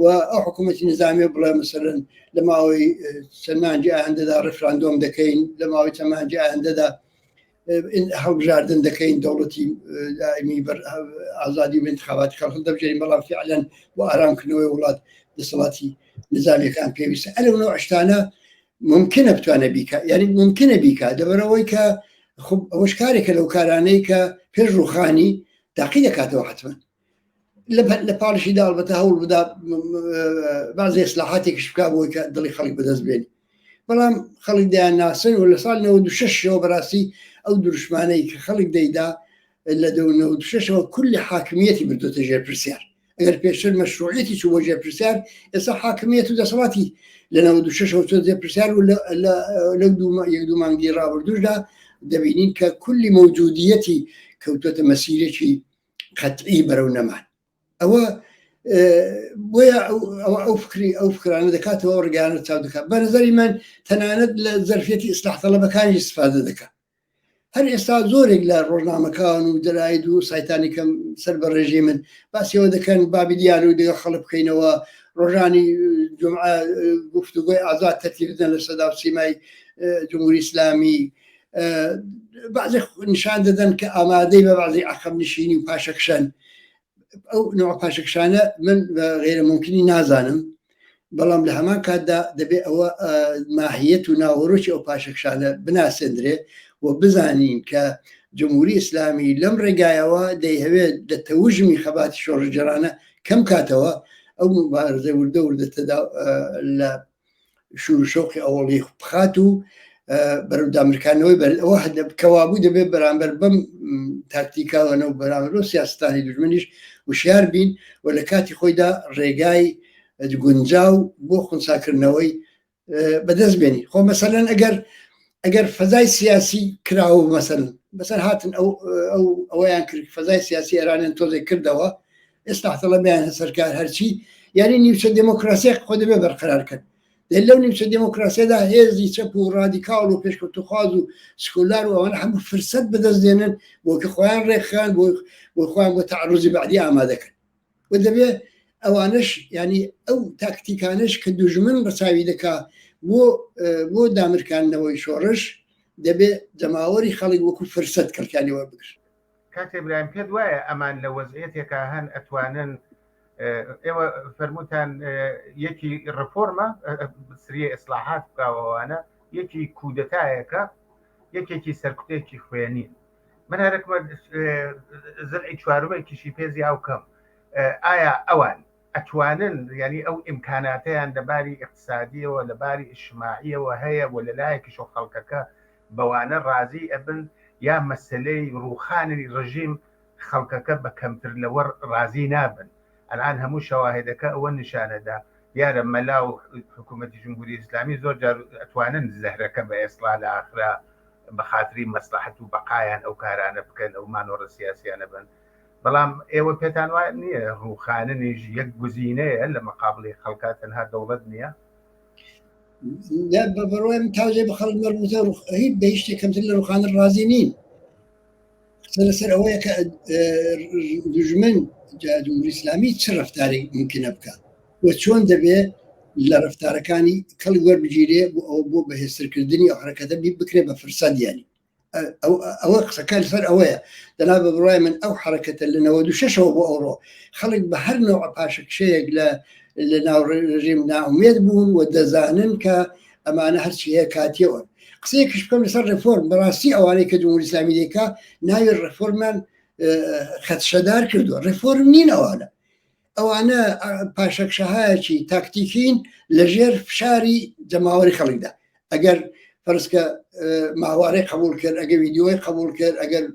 و ئەو حکوومەتی نظامی بڵێ مەسەرن لە ماوەی چەندمانجی ئاهەندەدا ڕفراندۆم دەکەین لە ماوەی چەمانجی ئاهەندەدا هەڵبژاردن دەکەین دەوڵەتی دائمی ئازادی و انتخاباتی خەڵک دەبژێرین بەڵام فعلەن بۆ ئارامکردنەوەی وڵات دەسەڵاتی نظامیەکان پێویستە ئەلەو نەوە عشتانە ممکنە بتوانە بیکە یعنی ممکنە بیکە دەبەرەوەی کە ئەوەش کارێکە لەو کارانەی کە پێش ڕوخانی تاقی دەکاتەوە حتمما لە پاڵشیدا ئەلبەتە هەوڵ بدا بەعزێ ئیسلاحاتێکیش بکا بۆی کە دڵی خەڵک بەدەست بێنی بەڵام خەڵک دەیان ناسن و لە ساڵ 96ەوە بەڕاستی ئەو دروشمانەی کە خەڵک دەیدا لە 96ەوە کولی حاکمیەتی بردوتە ژێر پرسیار ئەگەر پێشتر مەشروعیەتی چوو بۆ ژێر پرسیار ئێستا حاکمیەت و دەسەڵاتی لە 96ەوە چۆ ژێر پرسیار و لە یەک دوو مانگی ڕابردووشدا دەبینین کە کولی مەوجودیەتی کەوتۆتە مەسیرێکی قەتعی بەرەو نەمان ئەوە بۆیە ئەو فکرانە دەکاتەوە ڕگەیانە چاو دەکات بە نەزەری من تەنانەت لە زەرفێتی ئیسلاح تەڵەبەکانی استفادە دەکات هەر ئێستا زۆرێک لە ڕۆژنامەکان و دەرایت و سایتانی کەم سەر بە ڕێژی من باسیەوە دەکەن بابلیان و دەگە خەڵک بکەینەوە ڕۆژانی جمعە گفتوگۆی ئازاد تەرتیب بدەن لە سەدا و سیمای جمهوری ئیسلامی بعضی نیشان دەدەن کە ئامادەی بە بعضی عەقب نشینی و پاشەکشان ئەو نوع پاشەکشانە من غێرە ممکنی نازانم بەڵام لە هەمان کاتدا دەبێت ئەوە ماهیەت و ناوەڕۆکی ئەو پاشەکشانە بناسێنرێ و بزانین کە جمهوری ئیسلامی لەم ڕێگایەوە دەیهەوێت لە تەوژمی خەباتی شۆڕژەرانە کەم کاتەوە ئەو مبارزە وردە وردەتەدا لە شور شۆقی ئەوڵی بخات و بەرەودامرکانەوەی ئەوە کەوابوو دەبێت بەرامبەر بەم تاکتیکاوەنە و بەرامبەر سیاستانی دوژمنیش وشیار بین و لە کاتی خۆیدا ڕێگای گونجاو بۆ خونساکردنەوەی بەدەست بێنی خۆ مەسەلەن ئەگەر فەزای سیاسی کراوە مەسەر هاتن ئەوەیان کرد فەزای سیاسی ئێرانیان تۆزێک کردەوە ئێستا حتەڵە بیان هەسەرکار هەرچی یاری نیوچە دموکراسی خۆ دەبێ بەرقرارکرد لەو نیوچە دموکراسیادا هێزی چەپ و ڕادیکاڵ و پێشکەوتوخواز و سکولار و ئەوانە هەموو فرسەت بەدەست دێنن بۆکە خۆیان ڕێکخان بۆ خۆیان بۆ تەعەڕوزی بەعدی ئامادەکەن و دەبێت ئەوانش ینی ئەو تاکتیکانش کە دوژمن ڕەچاوی دەکا بۆ دامرکاندنەوەی شۆڕش دەبێت جەماوەری خەڵک وەکو فرسەت کەرکانیەوە بگرن کاتێ برایم پێت وایە ئەمان لە وەزعێتێکە هەن ئەتوانن ئێوە فەرموتان یەکی ڕفۆرمە سریە ئیسلاحات بکاوەوانە یەکی کودەتایەکە یەکێکی سەرکوتێکی خوێنی من هەرەکمە زرعی چوارمێکیشی پێزی ئەو کەم ئایا ئەوان ئەتوانن ینی ئەو ئیمکاناتیان لەباری اقتصادیەوە لەباری ئیجتیماعیەوە هەیە و لەلایەکیش و خەڵکەکە بەوانە ڕازی ئەبن یا مەسلەی ڕووخانی ڕژیم خەڵکەکە بە کەمتر لەوە ڕازی نابن الان هەموو شەواهدەکە ئەوە نیشانەدا یارە مەلا و حکوومەتی جمهوری ئیسلامی زۆر جار ئەتوانن زەهرەکە بە ئێسڵا لە ئاخرا بە خاتری مەسلحەت و بەقایان ئەو کارانە بکەن ئەو مانۆڕە سیاسیانە بن بەڵام ئێوە پێتان وایە نییە ڕووخاننیش یەک گوزینەیە لە مەقابلی خەڵکە تەنها دەوڵەت نییە بەڕۆیم تاژێ بە خەڵک مەربوتە هیچ بە هیچ شتێکەمتر لە ڕووخانە ڕازی نین لەسەر ئەوەیە کە دوژمن جمهوری ئیسلامی چ ڕەفتارێک ممکنە بکات و چۆن دەبێت لە ڕەفتارەکانی کەڵی وەربگیرێ بۆ ئەو بۆ بەهێزترکردنی ئەو حرەکەتە بکرێ بە فرسەدیانی ئەوە قسەکە لەسەر ئەوەیە دەنا بە بڕای من ئەو حرەکەتە لە 96ەوە بۆ ئەوڕۆ خەڵک بە هەر نەوە پاشەکشەیەک لە ناو ڕژیم ناومێت بوون و دەزانن کە ئەمانە هەرچی هەیە کاتیەوە قسەیەکیش بکەم لەسەر ڕێفۆرم بەڕاستی ئەوانەی کە جمهوری ئیسلامی دەیکا ناوی ڕێفۆرمان خەتشەدار کردووە ڕێفۆرم نین ئەوانە پاشەکشەهایەکی تاکتیکین لەژێر فشاری جەماوەری خەڵکدا ئەگەر فەرزکە ماوارەی قبول کرد ئەگە ویددیۆی قبول کرد ئەگەر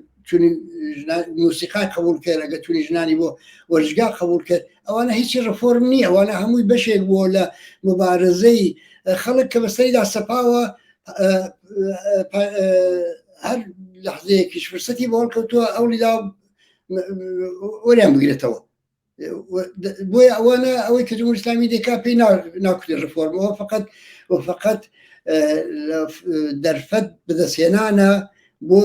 موسیقای قبول کرد ئەگە تونی ژنانی بۆ وەرزگا قبول کرد ئەوانە هیچی ڕفۆرم نییە ئەوانە هەمووی بەشێک بۆ لە مبارزەی خەڵک کە بەسەریدا سەپاوە هەر لەحزەیەکیش فرسەتی بۆ هەڵکەوتووە ئەولیدا وەریان بگرێتەوە بۆیە ئەوانە ئەوەی کە جمهوری ئیسلامی دەکا پێی ناکوێت ڕفۆرمەوە فقط دەرفەت بەدەستهێنانە بۆ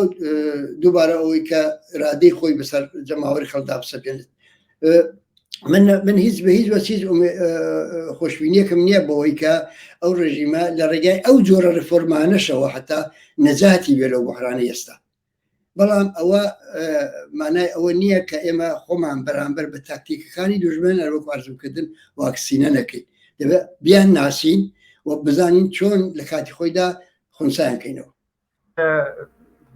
دووبارە ئەوەی کە ڕادەی خۆی بەسەر جەماوەری خەڵکدا بسەپێنێت من هیچ بە هیچ وەچیز خۆشببینیەکەم نییە بەوەی کە ئەو ڕژیمە لە ڕێگای ئەو جۆرە ڕفۆرمانەشەوە حتا نەجاتی بێ لەو بحرانە ئێستا بەڵام ئەوە مانای ئەوە نییە کە ئێمە خۆمان بەرامبەر بە تاکتیکەکانی دوژمن ئەوەک وارزوکردن واکسینە نەکەین دەبێت بیان ناسین و بزانین چۆن لە کاتی خۆیدا خونسایان کەینەوە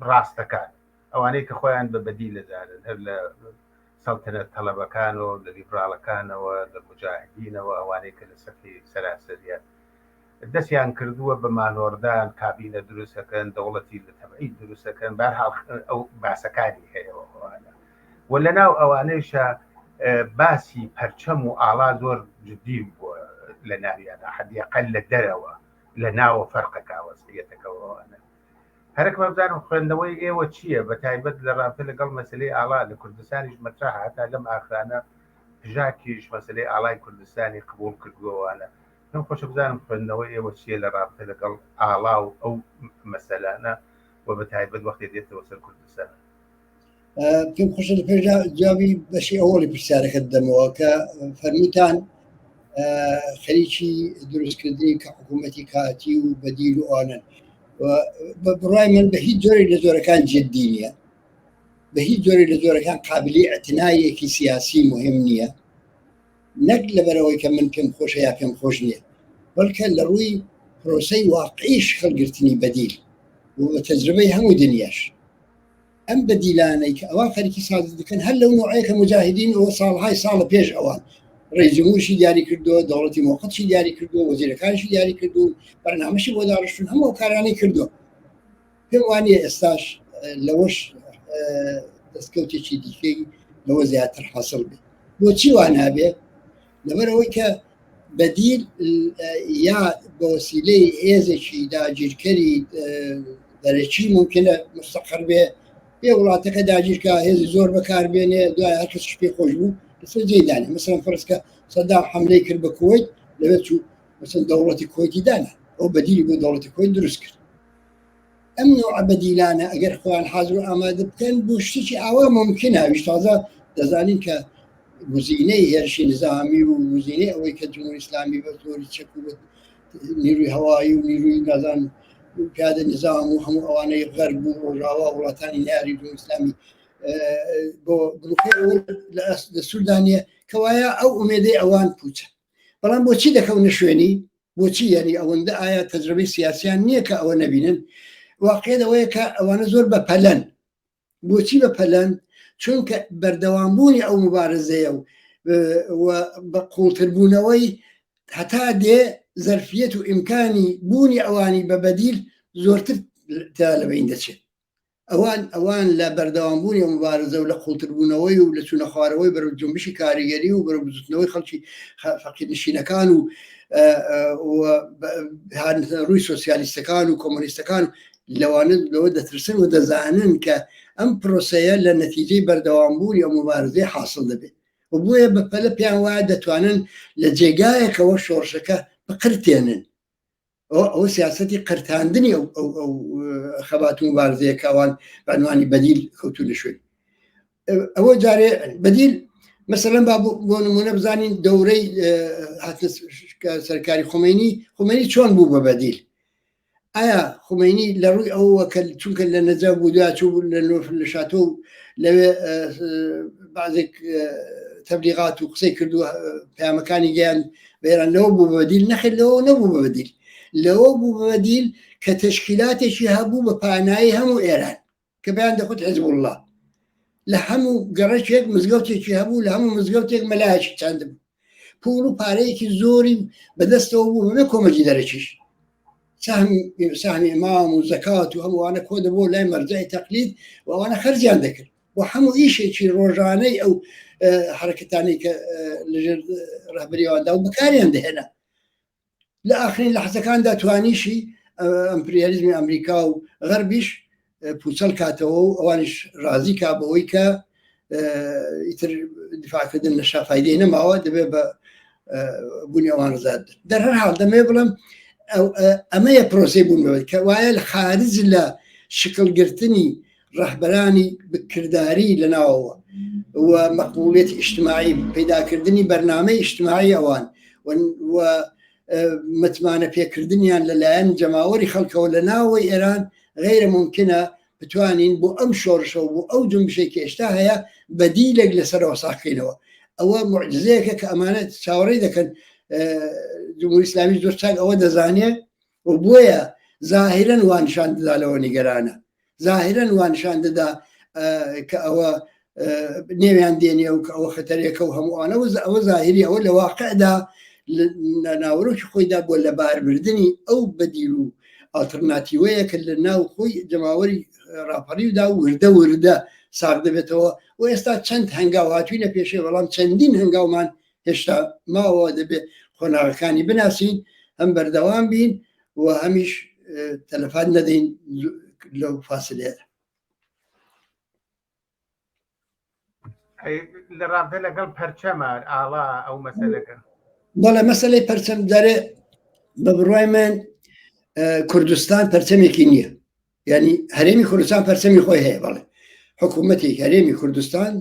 ڕاستەکان ئەوانەی کە خۆیان بە بەدی لەدارن هەر لە سەڵتەنەت تەڵەبەکان و لە لیبراڵەکانەوە لە مجاهدینەوە ئەوانەی کە لە سەفی سەراسەریە دەستیان کردووە بە مانۆردان کابینە دروستەکەن دەوڵەتی لە تەبعید دروستەکەن بەرحاڵ ئەو باسەکانی هەیەوەوانە و لەناو ئەوانەیشە باسی پەرچەم و ئاڵا زۆر جدی بووە لە ناویانە حەدیەقەل لە دەرەوە لە ناوە فەرقەکە وەزعیەتەکەەوەوانە هەرێکمە بزانم خوێندنەوەی ئێوە چییە بە تایبەت لە ڕابطە لەگەڵ مەسلەی ئاڵا لە کوردستانیش مەترا هاتا لەم ئاخرانە پژاکیش مەسلەی ئاڵای کوردستانی قبول کردووەوانە من خۆشە بزانم خوێندنەوەی ئێوە چییە لە ڕابطە لەگەڵ ئاڵا و ئەو مەسەلانە و بە تایبەت وەختی دێتەوە سەر کوردستان پێم خۆشە لە پێش جوابی بەشی ئەوڵی پرسیارەکەت دەمەوە کە فەرمووتان خەریکی دروستکردنی کە حکوومەتی کاتی و بەدیل و ئانن بڕای من بە هیچ جۆرێک لە جۆرەکان جددی نییە، بە هیچ جۆرێک لە جۆرەکان قابلی ئەتنایەکی سیاسی مهم نییە، نەک لەبەرەوەی کە من پێم خۆشە یا پێم خۆش نییە، بەڵکە لە ڕووی پرۆسەی واقعیش خەڵگرتنی بەدیل و بە تەجربەی هەموو دنیاش ئەم بەدیلانەی کە ئەوان خەریکی سازی دەکەن هەر لەو نوعەیە کە مجاهدین ئەوە ساڵهای ساڵە پێش ئەوان ڕێی جمهوریشی دیاری کردووە، دەوڵەتی موقەتشی دیاری کردووە، وەزیرەکانیشی دیاری کردو، بەرنامەشی بۆ داڕشتون هەموو کارانەی کردووە. پێم وانە ئێستاش لەوەش دەستکەوتێکی دیکەی لەوە زیاتر حاصل بێت. بۆچی وا نابێ؟ لەبەرەوەی کە بەدیل یا بە وەسیلەی هێزێکی داگیرکەری دەرەکی ممکنە مستەقر بێ، پێ وڵاتەکە داگیرکە هێزی زۆر بەکاربێنێ، دوای هەر کەسیش پێ خۆش بوو لەسەر جێدانێ. مەسەڵەن فەرزکە سەدام حەملەی کرد بە کوێیت، لەوێت چوو مەسەڵەن دەوڵەتی کۆیتی دانا، ئەو بەدیلی بۆ دەوڵەتی کۆیت دروست کرد. ئەم نوع بەدیلانە ئەگەر خۆیان حاضر و ئامادە بکەن بۆ شتێکی ئاوا ممکنە. هەویش تازە دەزانین کە گزینەی هێرشی نظامی و گزینەی ئەوەی کە جمهوری ئیسلامی بە زۆری چەک و نیروی هەوایی و نیروی نازان پیادە نظام و هەموو ئەوانەی غەرب و ڕۆژاوا وڵاتانی ناری جمهوری ئیسلامی بۆ گروپی لە سوودانیە کە وایە ئەو ئومێدەی ئەوان پوچە. بەڵام بۆچی دەکەونە شوێنی؟ بۆچی یعنی ئەوەندە ئایا تەجربەی سیاسیان نییە کە ئەوە نەبینن؟ واقعیت ئەوەیە کە ئەوانە زۆر بەپەلەن. بۆچی بەپەلەن؟ چونکە بەردەوامبوونی ئەو مبارزەیە و بە قوڵتربوونەوەی هەتا دێ زەرفیەت و ئیمکانی بوونی ئەوانی بە بەدیل زۆرتر تا لەبین دەچێت. ئەوان لە بەردەوامبوونی مبارزە و لە قوڵتربوونەوەی و لە چوونە خوارەوەی بەرەو جنبشی کاریگەری و بەرەو بزوتنەوەی خەڵکی فەقیرنشینەکان و ڕووی سۆسیالیستەکان و کۆمۆنیستەکان لەوانە لەوە دەترسن و دەزانن کە ئەم پرۆسەیە لە نەتیجەی بەردەوامبوونی ئەو مبارزەی حاصل دەبێت و بۆیە بەپەلە پیان وایە دەتوانن لە جێگایەکەوە شۆڕشەکە بقرتێنن. ئەوە سیاسەتی قرتاندنی ئەو خەبات و مبارزەیە کەوان بەعنوانی بەدیل کەوتونە شوێن. ئەوە جارێ بەدیل مەسەلەن بۆ نمونە بزانین دەورەی سەرکاری خومینی چۆن بوو بە بەدیل؟ ئایا خومینی لە ڕووی ئەوە کە چونکە لە نەجەف بوو دوای چوو لە شاتۆ و لەوێ بەعزێک تەبلیغات و قسەی کردو پەیامەکانی گەیان بە ئێران لەوە بوو بە بەدیل؟ نەخێر لەوە نەبوو بە بەدیل، لەوە بوو بە بەدیل کە تەشکیلاتێکی هەبوو بە پانایی هەموو ئێران کە بەیان دەخوت حیزب الله، لە هەموو گەڕەکێک مزگەوتێکی هەبوو، لە هەموو مزگەوتێک مەلایەکی چەند بوو، پوڵ و پارەیەکی زۆری بەدەستەوە بوو بەبێ کۆمەڵی دەرەکیش، ساهمی ئیمام و زەکات و هەمووانە کۆ دەبوو لای مەرجەی تەقلید و ئەوانە خەرجیان دەکرد و هەموو ئیشێکی ڕۆژانەی ئەو حرەکەتانی کە لەژێر ڕەهبەریەوەدا و بەکاریان دەهێنا. لە ئاخرین لەحزەکاندا توانیشی ئەمپریالیزمی ئەمریکا و غەربیش پوچەل کاتەوە و ئەوانش ڕازی کا بەوەی کە ئیتر دیفاعکردن لە شافایدەی نەماوە دەبێ بە بوونی ئەوان ڕزات. دەر هەر حاڵ دەمێ بڵم ئەمەیە پرۆسەی بوون بەوەی کە وایە لە خارج لە شکلگرتنی ڕەهبەرانی بکرداری لەناوەوە و مەقبوڵیەتی ئیجتیماعی پەیداکردنی بەرنامەی ئیجتیماعی ئەوان و متمانە پێکردنیان لەلایەن جەماوەری خەڵکەوە لە ناوەی ئێران غیرە ممکنە بتوانین بۆ ئەم شۆڕشە و بۆ ئەو جنبشێکی ئێستا هەیە بەدیلێک لەسەرەوە ساقینەوە. ئەوە معجزەیەکە کە ئەمانەت چاوەڕێی دەکەن جمهوری ئیسلامی زۆر چاک ئەوە دەزانێت و بۆیە زاهیرەن وانشان دەدا لەوە نیگەرانە، زاهیرەن وانشان دەدا کە ئەوە نێویان دێنێ و کە ئەوە خەتەرێکە و هەمووانە ئەوە زاهیری ئەوە لە واقعدا ناوەڕۆکی خۆیدا بۆ لە باربردنی ئەو بەدیل و ئالتەرناتیڤەیە کە لە ناو خۆی جەماوەری ڕاپەڕیودا وردە ساغ دەبێتەوە و ئێستا چەند هەنگاو هاتووینە پێشێ، بەڵام چەندین هەنگاومان هێشتا ماوە دەبێت خۆناغەکانی بناسین، هەم بەردەوام بین و هەمیش تەلەفات نەدەین لەو فاسلەیە. لە ڕابردە لەگەڵ پەرچەمە ئاڵا ئەو مەسەلەکە بەڵێ مەسەلەی پەرچەم دەرێ بە بڕوای من کوردستان پەرچەمێکی نییە، یعنی هەرێمی کوردستان پەرچەمی خۆی هەیە، بەڵێ حکوومەتێک هەرێمی کوردستان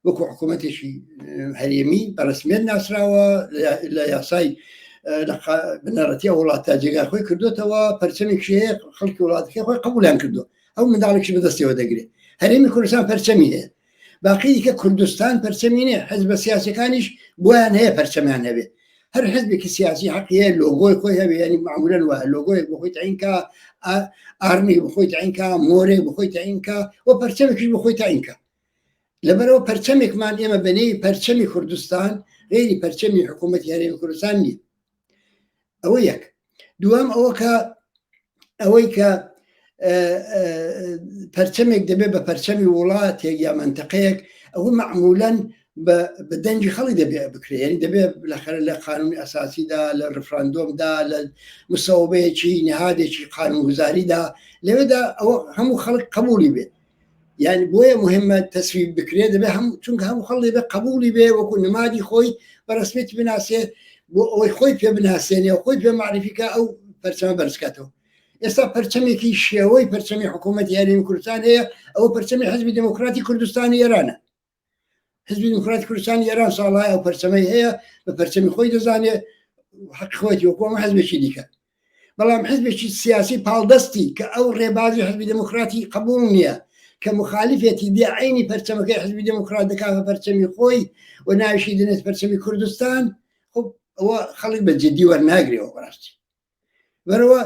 وەکو حکوومەتێکی هەرێمی بەڕسمیت ناسراوە لە یاسای بنەڕەتی وڵاتە جێگا خۆی کردوێتەوە پەرچەمێکی هەیە خەڵکی وڵاتەکەی خۆی قبولیان کردو ئەو منداڵێکی بەدەستیەوە دەگرێت هەرێمی کوردستان پەرچەمی هەیە باقی دیکە کوردستان پەرچەمی نیە حزبە سیاسەکانیش بۆیان هەیە پەرچەمیان هەبێت هەر حزبێکی سیاسی حەقی هەیە لۆگۆی خۆی هەبێ ینی معمولەن وایە لۆگۆیەک بخۆی تعینکە ئارمی بخۆی تعینکە مۆرێک بخۆی تعینکە و پەرچەمێکیش بخۆی تعینکە لەبەرەوە پەرچەمێکمان ئێمە بەنێوی پەرچەمی کوردستان غێری پەرچەمی حکوومەتی هەرێمی کوردستان نییە ئەوە یەک دوام ئەوەی کە پەرچەمێک دەبێت بە پەرچەمی وڵاتێک یا منتەقەیەک ئەوە معمولەن بە دەنجی خەڵی دەبێت بکرێت ینی دەبێت لە قانونی ئەساسیدا لە ڕفراندۆمدا لە مسەوبەیەکی نهادێکی قانونگوزاریدا لەوێدا ئەوە هەموو خەڵک قبولی بێت يعني بۆیە مهمە تەسویب بکرێت دەبێت چونکە هەموو خەڵی بێ قبولی بێ وەکو نمادی خۆی بەڕسمێتی بناسێ بۆ ئەوەی خۆی پێ بناسێنێ و خۆی پێ معرفیکە ئەو پەرچەمە بەرزکاتەوە ئێستا پەرچەمێکی شێوەی پەرچەمی حکوومەتی هەرێمی کوردستان هەیە ئەوە پەرچەمی حزبی دموکراتی کوردستانی ئێرانە حزبی دموکراتی کوردستانی ئێران ساڵهای ئەو پەرچەمەی هەیە بە پەرچەمی خۆی دەزانێ حەق خۆیەتی وەکو هەموو حزبێکی دیکە بەڵام حزبێکی سیاسی پاڵدەستی کە ئەو ڕێبازی حزبی دموکراتی قبول نییە کە مخالفێتی دی عینی پەرچەمەکەی حزبی دموکرات دەکات بە پەرچەمی خۆی و ناویشی دەنێت پەرچەمی کوردستان خب ئەوە خەڵک بە جددی وەرناگرێەوە بەڕاستی بەرەوە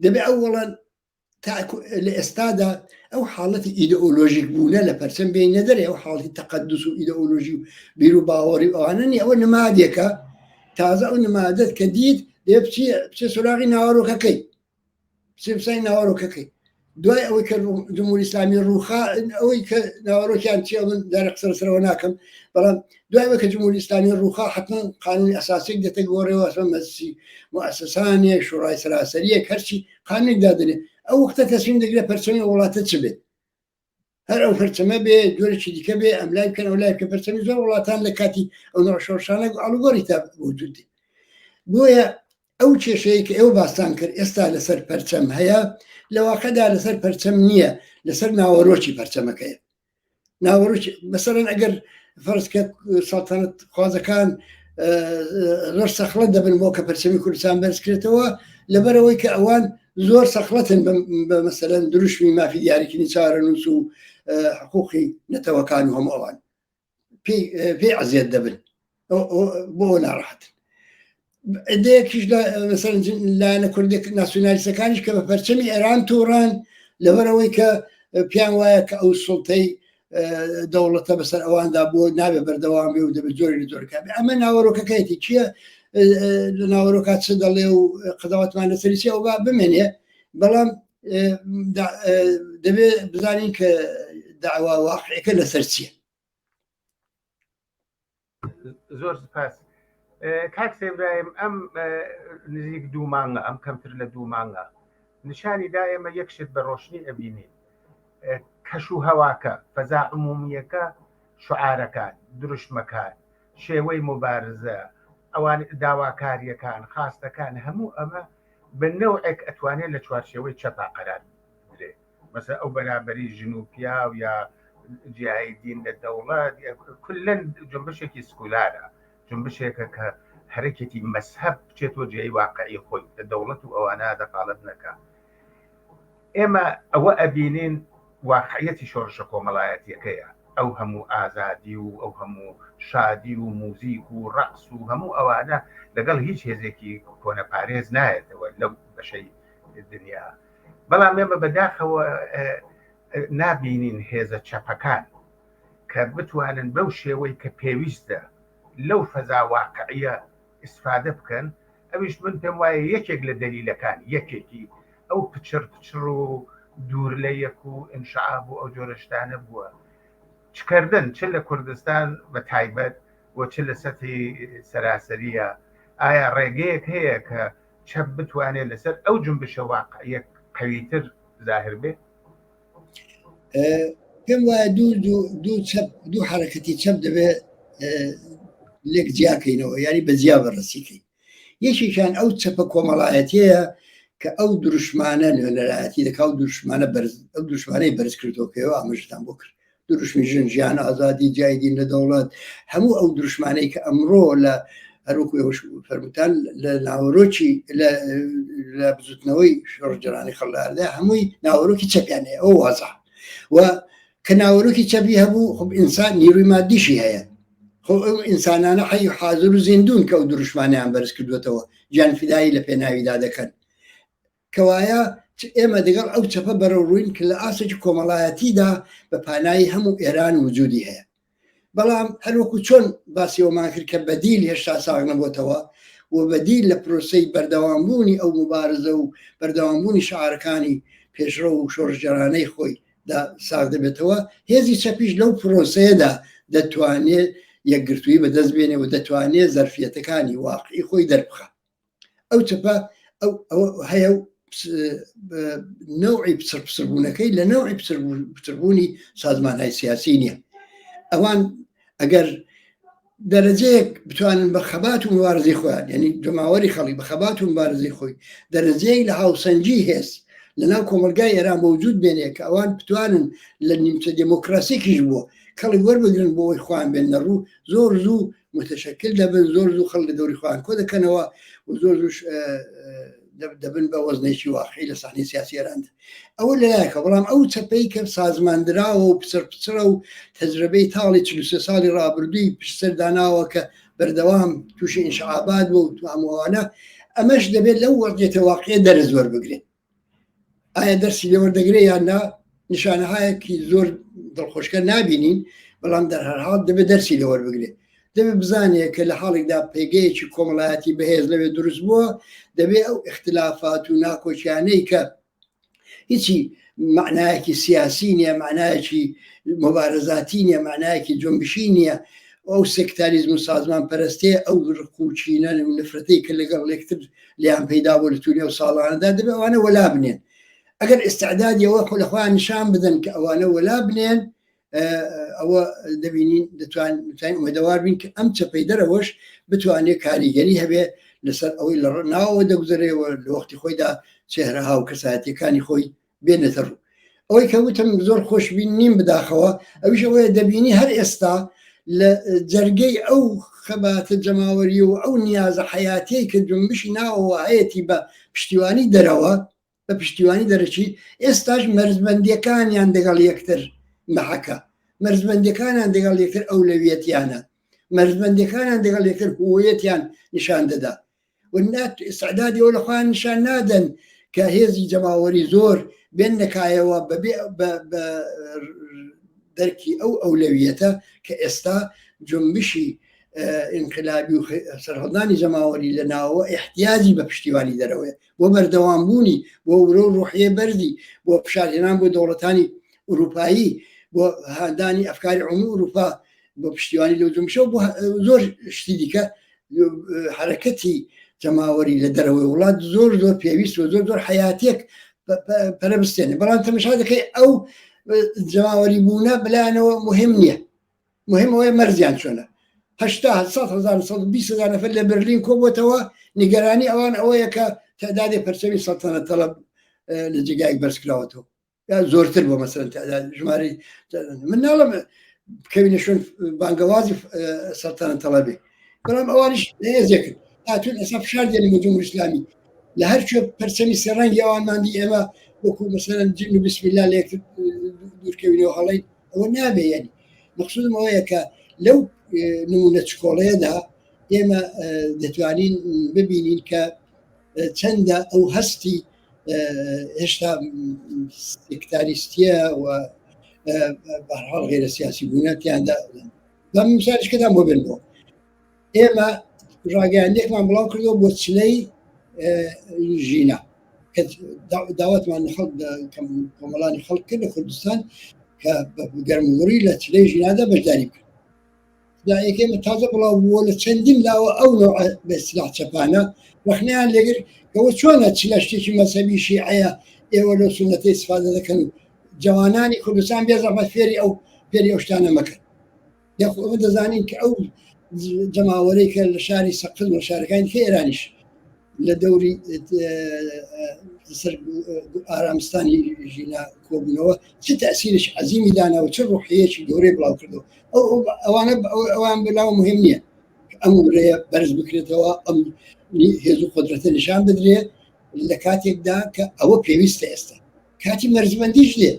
دەبێت ئەووەڵەن لە ئێستادا ئەو حاڵەتی ئیدئۆلۆژیک بوونە لە پەرچەم بینە دەرێ ئەو حاڵی تەقەدس و ئیدئۆلۆژی و بیر و باوەڕی ئەوانەنی ئەوە نمادێکە تازە ئەو نمادەت کە دیت دێ بچێ سوراغی ناوەڕۆکەکەی بچێ ناوەڕۆکەکەی دوای ئەوەی کە جمهوری ئیسلامی ڕووخا ئەوەی کە ناوەڕۆکیان چی من دارە قسەرەوە ناکەم بەڵام دوای کە جمهوری ئیسلامی ڕووخا حتما قانونی ئەساسێک دەتە گۆڕێەوە مەسی موسسانێک شورای سەراسەریەک هەرچی قانونێک دادنێ ئەو وەختە تەسویم دەگرێت پەرچەمی وڵاتە چ بێت هەر ئەو پەرچەمە بێ جۆرەی دیکە بێ ئەم لای بکەن ئەو لای کە پەرچەمی زۆر وڵاتان لە کاتی ئەو نەڕەشەوشانە ئاڵوگۆڕی تا وجودی بۆیە ئەو کێشەیە کە ئێوە باستان کرد ئێستا لەسەر پەرچەم هەیە لە واقعدا لەسەر پەرچەم نییە لەسەر ناوەڕۆکی پەرچەمەکەیە ناوەڕۆکی مەسەرەن ئەگەر فەرزکە سەڵتەنەت خوازەکان زۆر سەخلەت دەبن بۆ کە پەرچەمی کوردستان بەرزکرێتەوە لەبەرەوەی کە ئەوان زۆر سەخلەتن بە مەسەلەن دروشمی مافی دیاریکردنی چارەنووس و حقوقی نەتەوەکان و هەموو ئەوان پێی عەزیەت دەبن بۆ ناڕەحەتن ئەدەیەکیش لایەنە کوردێک ناسیۆنالیستەکانیش کە بە پەرچەمی ئێران تووڕان لەبەرەوەی کە پیان وایە کە ئەو سوڵتەی دەوڵەتە بەسەر ئەواندا بۆ نابێ بەردەوام بێ و دەبێت جۆری لە جۆرەکە بێ ئەمە ناوەڕۆکەکەیەتی چییە لە ناوەڕۆکات چ دەڵێ و قەداوەتمان لەسەریسی ئەو با بمێنێ بەڵام دەبێت بزانین کە داوا واقعەکە لەسەر چییە. زۆر سپاس کاک سێبراهیم ئەم نزیک دوو مانگە ئەم کەمتر لە دوو مانگە نیشانی دا ئێمە یەکشت بە ڕۆشنی ئەبینین کەش و هەواکە فەزا عمومیەکە شعارەکان دروشمەکان شێوەی مبارزە ئەوان داواکاریەکان خاستەکان هەموو ئەمە بە نەوعێک ئەتوانێت لە چوارچێوەی چەپا قەرار بدرێت مەسە ئەو بەرابەری ژن و پیا و یا جیاهیدین لە دەوڵەت کولەن جنبشێکی سکولارە جنبشێکە کە حرەکێتی مەسهەب بچێتەوە جێی واقعی خۆی لە دەوڵەت و ئەوانە دەقالت نەکە ئێمە ئەوە ئەبینین واقعیەتی شۆڕشە کۆمەڵایەتیەکەیە ئەو هەموو ئازادی و ئەو هەموو شادی و موزیک و ڕقس و هەموو ئەوانە لەگەڵ هیچ هێزێکی کۆنەپارێز نایەتەوە لەو بەشەی دنیا بەڵام ئێمە بەداخەوە نابینین هێزە چەپەکان کە بتوانن بەو شێوەی کە پێویستە لەو فەزا واقعیە ئیسفادە بکەن ئەویش من پێم وایە یەکێک لە دەلیلەکان یەکێکی ئەو پچر و دوور لە یەک و ئینشعاب و ئەو جۆرەشتانە بووە چکردن چ لە کوردستان بە تایبەت و چ لە سەتی سەراسەریە ئایا ڕێگەیەک هەیە کە چەپ بتوانێت لەسەر ئەو جنبشە واقعیە قەویتر زاهر بێت پێم وایە دوو حرەکەتی چەپ دەبێت لێک جیاکەینەوە یاری بە جیا بەڕەسیکەین یەکێکیان ئەو چەپە کۆمەڵایەتەیە کە ئەو دروشمانە لەلایەتی دەکا و ئەو دروشمانەی بەرز کردۆکەوە ئامژتان بۆ کرد دروشمی ژن ژیان ئازادی جایدین لە دەوڵەت هەموو ئەو دروشمانەی کە ئەمڕۆ لە هەروکو فەرموتان لە ناوەڕۆکی لە بزوتنەوەی شۆڕجەرانی خەڵداردا هەمووی ناوەڕۆکی چەپیانەیە ئەو وازە و کە ناوەڕۆکی چەپی هەبوو خب ئینسان نیروی مادیشی هەیە خۆ ئەو ئینسانانە حەی و حاضر و زیندون کە ئەو دروشمانیان بەرز کردوێتەوە گیانفیدایی لە پێناویدا دەکەن کەوایە ئێمە دەگەڵ ئەو چەپە بەرەو ڕووین کە لە ئاسێکی کۆمەڵایەتیدا بە پانایی هەموو ئێران وجودی هەیە بەڵام هەروەکو چۆن باسیەوەمان کرد کە بەدیل هێشتا ساغ نەبووتەوە و بەدیل لە پرۆسەی بەردەوامبوونی ئەو مبارزە و بەردەوامبوونی شعارەکانی پێشڕە و شۆڕژەرانەی خۆی ساغ دەبێتەوە هێزی چەپیش لەو پرۆسەیەدا دەتوانێت یەکگرتووی بەدەست بێنێ و دەتوانێت زەرفیەتەکانی واقعی خۆی دەربخە ئەو چەپە هەیە نەوعی پسربوونەکەی لە نەوعی پسربوونی سازمانهای سیاسی نییە ئەوان ئەگەر دەرەجەیەک بتوانن بە خەبات و مبارزەی خۆیان یعنی جەماوەری خەڵی بە خەبات و مبارزەی خۆی دەرەجەیەک لە هاوسەنجی هێز لەناو کۆمەلگای ئێران بە وجود بێنێ کە ئەوان بتوانن لە نیمچە دموکراسیکیش بووە کەڵی وەربگرن بۆ ئەوی خۆیان بێنە ڕوو زۆر زوو متشکل دەبن زۆر زوو خەڵ لە دەوری خۆیان کۆ دەکەنەوە و زۆر زوو دەبن بە وەزنێکی واقعی لە ساحنەی سیاسی ئێراندا ئەوە لەلایەکە بەڵام ئەو چەپەی کە سازماندراوە و پچرە و تەجربەی تاڵی 43 ساڵی ڕابردووی پشتسەر داناوە کە بەردەوام تووشی ئینشعابات بوو و توامەوانە ئەمەش دەبێت لەو وەرجێتە واقعیە دەرز وەربگرێت ئایا دەرسی لێ وەردەگرێت یان نا نیشانەهایەکی زۆر دڵخۆشکە نابینین بەڵام دەرهەرحاڵ دەبێت دەرسی لێ وەربگرێت دەبێت بزانێت کە لە حاڵێکدا پێگەیەکی کۆمەڵایەتی بەهێز لەوێ دروست بووە دەبێت ئەو اختلافات و ناکۆچیانەی کە هیچی معنایەکی سیاسی نییە معنایەکی مبارزاتی نییە معنایەکی جنبشی نییە ئەو سێکتاریزم و سازمان پەرستێ ئەو ڕقوچینە و نفرەتەی کە لەگەڵ یەکتر لیان پەیدا بوو لە توونی ئەو ساڵانەدا دەبێت ئەوانە وەلا بنێن ئەگەر ئستعدادیەوە خۆ لەخۆیان نیشان بدەن کە ئەوانە وەلا بنێن ئەوە دەبینین دەتوانین ئومێدەوار بین کە ئەم چەپەی دەرەوەش بتوانێت کاریگەری هەبێ لەسەر ئەوەی لە ناوەوە دەگوزارێەوە لە وەختی خۆیدا چێهرەها و کەسایەتیەکانی خۆی بێنێتە ڕوو ئەوەی کە وتم زۆر خۆشبین نیم بداخەوە ئەویش ئەوەیە دەبینی هەر ئێستا لە جەرگەی ئەو خەباتە جەماوەری و ئەو نیازە حیاتەی کە جنبشی ناوەوە هەیەی بە پشتیوانی دەرەوە بە پشتیوانی دەرەچی ئێستاش مەرزبەندیەکانیان دەگەڵ یەکتر مەحەکە مەرزبەندەکانیان دەگەڵ یەکتر ئەولەویەتیانە مەرزبەندەکانیان دەگەڵ یەکتر هویەتیان نیشان دەدا و ئستعدادی ئەو لەخۆیان نیشان نادەن کە هێزی جەماوەری زۆر بێن نەکایەوە بە دەرکی ئەو ئەولەویەتە کە ئێستا جنبشی انقلابی و سەرهەڵدانی جەماوەری لە ناوە احتیاجی بە پشتیوانی دەرەوەیە بۆ بەردەوامبوونی بۆ ورۆ ڕوحیە بەردی بۆ پشارهێنان بۆ دەوڵەتانی ئوروپایی بۆ هاندانی ئەفکاری عمومی ئوروپا بۆ پشتیوانی لەو جنبشە بۆ زۆر شتی دیکە حرەکەتی جەماوەری لە دەرەوەی وڵات زۆر زۆر پێویست و زۆر زۆر حیاتێک پەرەبستێنێ بەڵام تەماشا دەکەی ئەو جەماوەری بوونە بلایانەوە مهم نییە مهم ئەوەیە مەرزیان چۆنە 20,000 نەفەر لە بەرلین کۆبووتەوە نیگەرانی ئەوان ئەوەیە کە تعدادی پەرچەوی سەڵتەنەت تەڵەب لە جێگایەک بەرزکراوەتەوە یا زۆرتر بۆ مەسەرەن تعداد ژمارەی من ناڵم بکەوینە شوێن بانگەوازی سەڵتەنەت تەڵەبێ بەڵام ئەوانیش هێزێکن هاتوون ئەسا فشار دێنی بە جمهوری ئیسلامی لە هەر کوێ پەرچەمی سێڕەنگی ئەوانماندی ئێمە وەکو مەسەرەن جن و بسم الله لە یەکتر دوورکەوینەوە هەڵەی ئەوە نابێ یعنی مەقصودم ئەوەیە کە لەو نمونە چکۆڵەیەدا ئێمە دەتوانین ببینین کە چەندە ئەو هەستی هێشتا سێکتاریستیە و بەهەرحاڵ غێرە سیاسی بوونەتیاندا بە میسالیشکەدان بۆ بێنەوە ئێمە ڕاگەیاندێکمان بڵاو کردەوە بۆ چلەی ژینە کە داوەتمان کۆمەڵانی خەڵک کرد لە کوردستان کە گەرموڕی لە چلەی ژینادا بەشداری بکرد ئێمە تازە بڵاو بووە لە چەندین لاوە ئەو نوع بە سلاح چەپانە وەخنیان لەگر کەەوە چۆنە چلە شتێکی مەسەبی شیعەیە ئێوە لە سونەتەی استفادە دەکەن و جوانانی کوردستان بێزەحمەت فێری ئەو پێری ئەو شتانە مەکەن یاخۆ ئەوە دەزانین کە ئەو جەماوەرەی کە لە شاری سەقز و شارەکانی کە ئێرانیش لە دەوری ئارامستانی ژینا کۆبوونەوە چه تەسیرش عەزیمی دانا و چه ڕوحیەکی گەورەی بڵاو کردەوە ئەوانە ئەوان بەلاو مهم نییە ئەم وڕەیە بەرز بکرێتەوە، ئەم هێز و قدرەتە نیشان بدرێ لە کاتێکدا کە ئەوە پێویستە. ئێستا کاتی مەرزبەندیش دێ،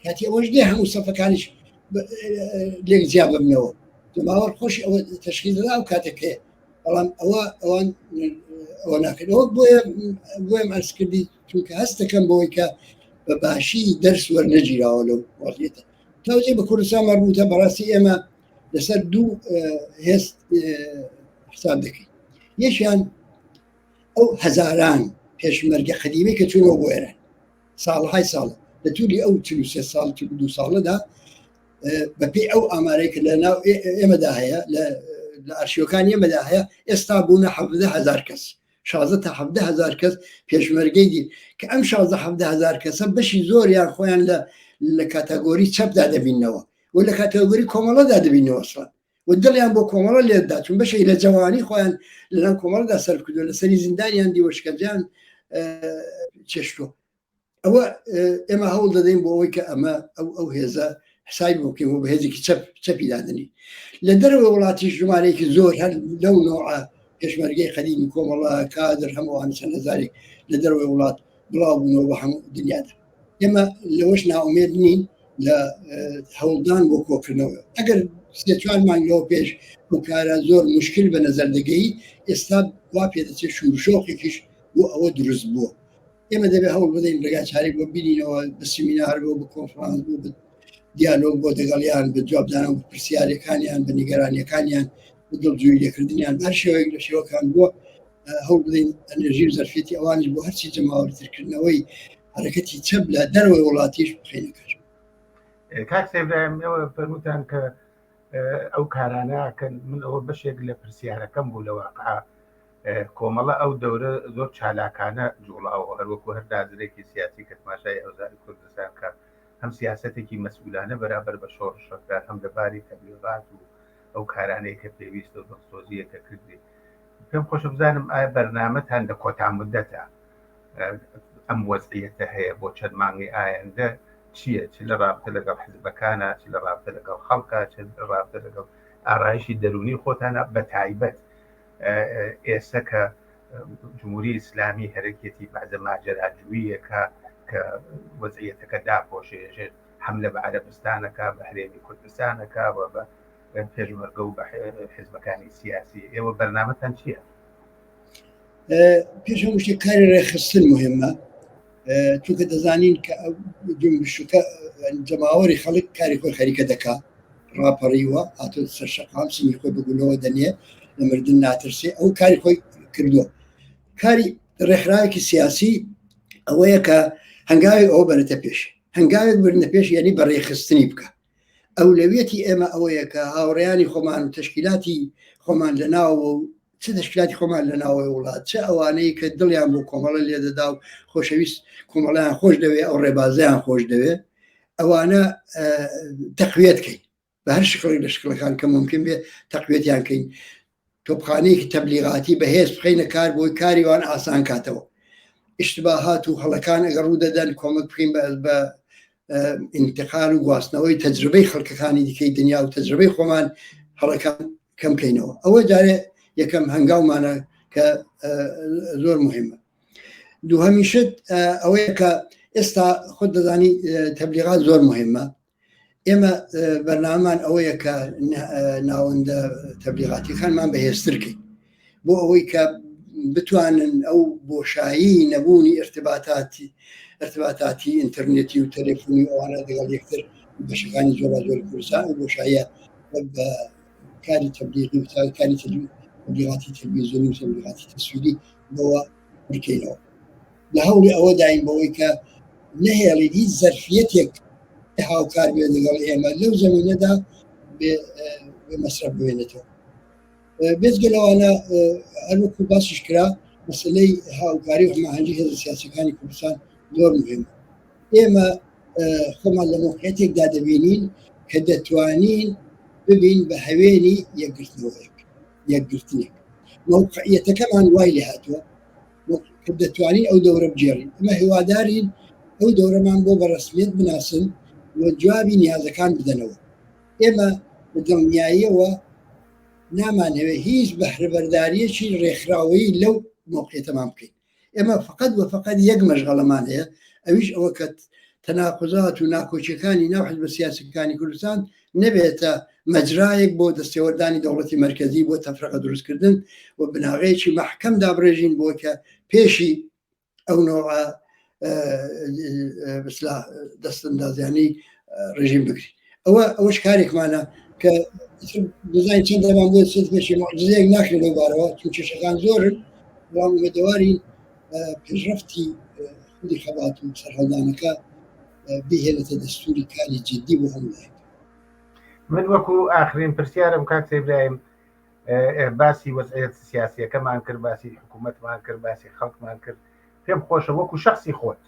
کاتی ئەوەش دێ هەموو سەفەکانیش لێک جیا ببنەوە. جەماوەڕ خۆشی ئەوە تەشخیص دەدا و کاتێکەیە، بەڵام ئەوە ناکەنەوە. بۆیە ئەرز کردی چونکە هەست دەکەم بەوەی کە بە باشی دەرس وەرنەگیراوە لەو وەڵیەتە. تاوزێ بە کوردستان مەربوتە بەڕاستی ئێمە لەسەر دوو هێست حساب دەکەین. یەکیان ئەو هەزاران پێشمەرگە قەدیمی کە چوونەوە بۆ ئێران ساڵهای ساڵە لە تووری ئەو 43 ساڵ 42 ساڵەدا بەپێی ئەو ئامارەی کە لە ناو ئێمەدا هەیە لە ئارشیوەکان ئێمەدا هەیە ئێستا بوونە 17,000 کەس 16 تا 17,000 کەس پێشمەرگەی دی کە ئەم 16,000 کەسە بەشی زۆریان خۆیان لە کاتەگۆری چەپدا دەبینەوە و لە کاتەگۆری کۆمەڵەدا دەبینەوە ئەسڵان و دڵیان بۆ کۆمەڵە لێدا چون بەشی لە جوانی خۆیان لەناو کۆمەڵدا سەر کردووە لە سەری زیندانیان دیوەشکەجیان چێشتۆ. ئەوە ئێمە هەوڵ دەدەین بۆ ئەوەی کە ئەمە ئەو هێزە حسای بۆکەین و بە هێزێکی چەپی دادنی. لە دەرەوە وڵاتی ژمارەیەکی زۆر هەر لەو نۆعە پێشمەرگەی قەدیمی کۆمەڵە کادر هەمووان چەند هەزارێک لە دەرەوەی وڵات بڵاو بوونەوە بە هەموو دنیادا. ئێمە لەوەش ناومێد نین لە هەوڵدان بۆ کۆکردنەوە. ئەگەر 3-4 مانگەوە پێش بۆ کارە زۆر مشکل بە نەزەردەگەی ئێستا وا پێ دەچێت شوورشۆقێکیش بۆ ئەوە دروست بووە. ئێمە دەبێت هەوڵ بدەین ڕێگا چارێک بۆ بینینەوە بە سیمینار بۆ بە کۆنفرانس بۆ دیالۆگ بۆ دەگەڵیان بە جوابدانەوە بە پرسیارەکانیان بە نیگەرانیەکانیان بە دڵجووی لێکردنیان هەر شێوەیەک لە شێوەکان بۆ هەوڵ بدەین ئەنەرژی و زەرفێتی ئەوانش بۆ هەرچی جەماوەریترکردنەوەی حرەکەتی چەپ لە دەرەوەی وڵاتیش بخینەکەش. کاک سێبراهیم ئێوە فەرمووتان کە ئەو کارانەکەن من ئەوە بەشێک لە پرسیارەکەم بوو لە واقعا کۆمەڵە ئەو دەورە زۆر چالاکانە جوڵاوە هەروەکو هەر دادرێکی سیاسی کە تماشای ئەوزاری کوردستان کە هەم سیاسەتێکی مەسئولانە بەرامبەر بە شۆڕشەکار هەم لەباری تەبلیغات و ئەو کارانەی کە پێویستە و دڵسۆزیەکە کردی. پێم خۆشە بزانم ئایا بەرنامەتان لە کۆتا مودەتە ئەم وەزعیەتە هەیە بۆ چەند مانگی ئایندە چییە؟ چ لە رابطە لەگەڵ حیزبەکانە، چ لە رابطە لەگەڵ خەڵکە، چ لە رابطە لەگەڵ ئارایشی دەرونی خۆتانە بە تایبەت ئێستا کە جمهوری ئیسلامی هەرەکێتی بەعزە ماجەراجوویەکە کە وەزعیەتەکە داپۆشێژێت حملە بە عەرەبستانەکە بە هەرێمی کوردستانەکە و بە پێشمەرگە و بە حیزبەکانی سیاسی. ئێوە بەرنامەتان چییە؟ پێش هەموو شتێک کاری ڕێخستن مهمە چونکە دەزانین کە جنبشەکە جەماوەری خەڵک کاری خۆی خەریکە دەکات ڕاپەڕیوە هاتۆ سەر شەقام سنی خۆی بگونەوە دەنێ لە مردن ناترسێ ئەو کاری خۆی کردووە. کاری ڕێکخراوێکی سیاسی ئەوەیە کە هەنگاوێک ئەوە بەرەتە پێش هەنگاوێک برنە پێش یعنی بە ڕێخستنی بکە. ئەولەویەتی ئێمە ئەوەیە کە هاوڕێیانی خۆمان و تشکیلاتی خۆمان لەناوە و چه تشکیلاتی خۆمان لە ناوەی وڵات چه ئەوانەی کە دڵیان بۆ کۆمەڵە لێدەدا و خۆشەویست کۆمەڵیان خۆش دەوێت ئەو ڕێبازیان خۆش دەوێت ئەوانە تەقویەتکەین بە هەر شکڵێک لە شکڵەکان کە ممکن بێ تەقویەتیان کەین. تۆپخانەیەکی تەبلیغاتی بەهێز بخینە کار بۆی کاریوان ئاسان کاتەوە. ئیشتباهات و هەڵەکان ئەگەر ڕوو دەدەن کۆمەک بکەین بە ئینتقال و گواستنەوەی تەجربەی خەڵکەکانی دیکەی دنیا و تەجربەی خۆمان هەڵەکان کەم بکەینەوە. ئەوە جارێ یەکەم هەنگاومانە کە زۆر مهمە. دووهەمیشت ئەوەیە کە ئێستا خۆت دەزانی تەبلیغات زۆر مهمە. ئێمە بەرنامەمان ئەوەیە کە ناوەندە تەبلیغاتیەکانمان بەهێزترکەین بۆ ئەوەی کە بتوانن ئەو بۆشایی نەبوونی ارتباطاتی ئینتەرنێتی و تەلێفۆنی ئەوانە دەگەڵ یەکتر بەشەکانی زۆر کوردستان و بۆشایە بە کاری تەبلیغی و کاری تەبلیغاتی تەلەڤیزیۆنی و تەبلیغاتی تەسویری بەوە بکەینەوە. لە هەوڵی ئەوە داین بەوەی کە نەهێڵی هیچ زەرفیەتێک هاوکار بێ لەگەڵ ئێمە لەو زەمینەدا بێ مەسرەف بوێنێتەوە. بێجگە لەوانە هەروەکو باسیش کرا مەسەلەی هاوکاری و هەماهەنگی هێزە سیاسیەکانی کوردستان زۆر مهمە. ئێمە خۆمان لە مۆقعیەتێکدا دەبینین کە دەتوانین ببین بە هەوێنی یەکگرتنێک. مۆقعیەتەکەمان وای لێ هاتووە کە دەتوانین ئەو دەورە بجێڕین. ئەمە هیوادارین ئەو دەورەمان بۆ بەڕەسمیت بناسن و جوابی نیازەکان بدەنەوە. ئێمە بە دڵنیاییەوە نامانەوێ هیچ بەهرەبەرداریەکی ڕێکخراوەی لەو موقعیە تەمام بکەین. ئێمە فقط و فقط یەک مەشغەڵەمان هەیە، ئەویش ئەوە کە تەناقوزات و ناکۆچیەکانی ناو حیزبە سیاسیەکانی کوردستان نەبێتە مەجرایەک بۆ دەستێوەردانی دەوڵەتی مەرکەزی بۆ تەفرەقە دروستکردن و بناغەیەکی مەحکەم دابڕێژین بۆ کە پێشی ئەو نوع دەستەندازیانی ڕژیم بگری. ئەوەش کارێکمانە کە دەزانین چەند دەمان بۆ پێشی معجزەیەک ناکرێت لەو بارەوە، چون کێشەکان زۆرن، بەڵام ئومێدەوارین پێشرەفتی خەبات و سەرهەڵدانەکە بهێنێتە دەستوری کاری جدی بۆ هەموو. من وەکو ئاخرین پرسیارم کاک سەیبراهیم باسی وەزعیەت سیاسیەکەمان کرد، باسی حکوومەتمان کرد، باسی خەڵکمان کرد. پێم خۆشە وەکو شخصی خۆت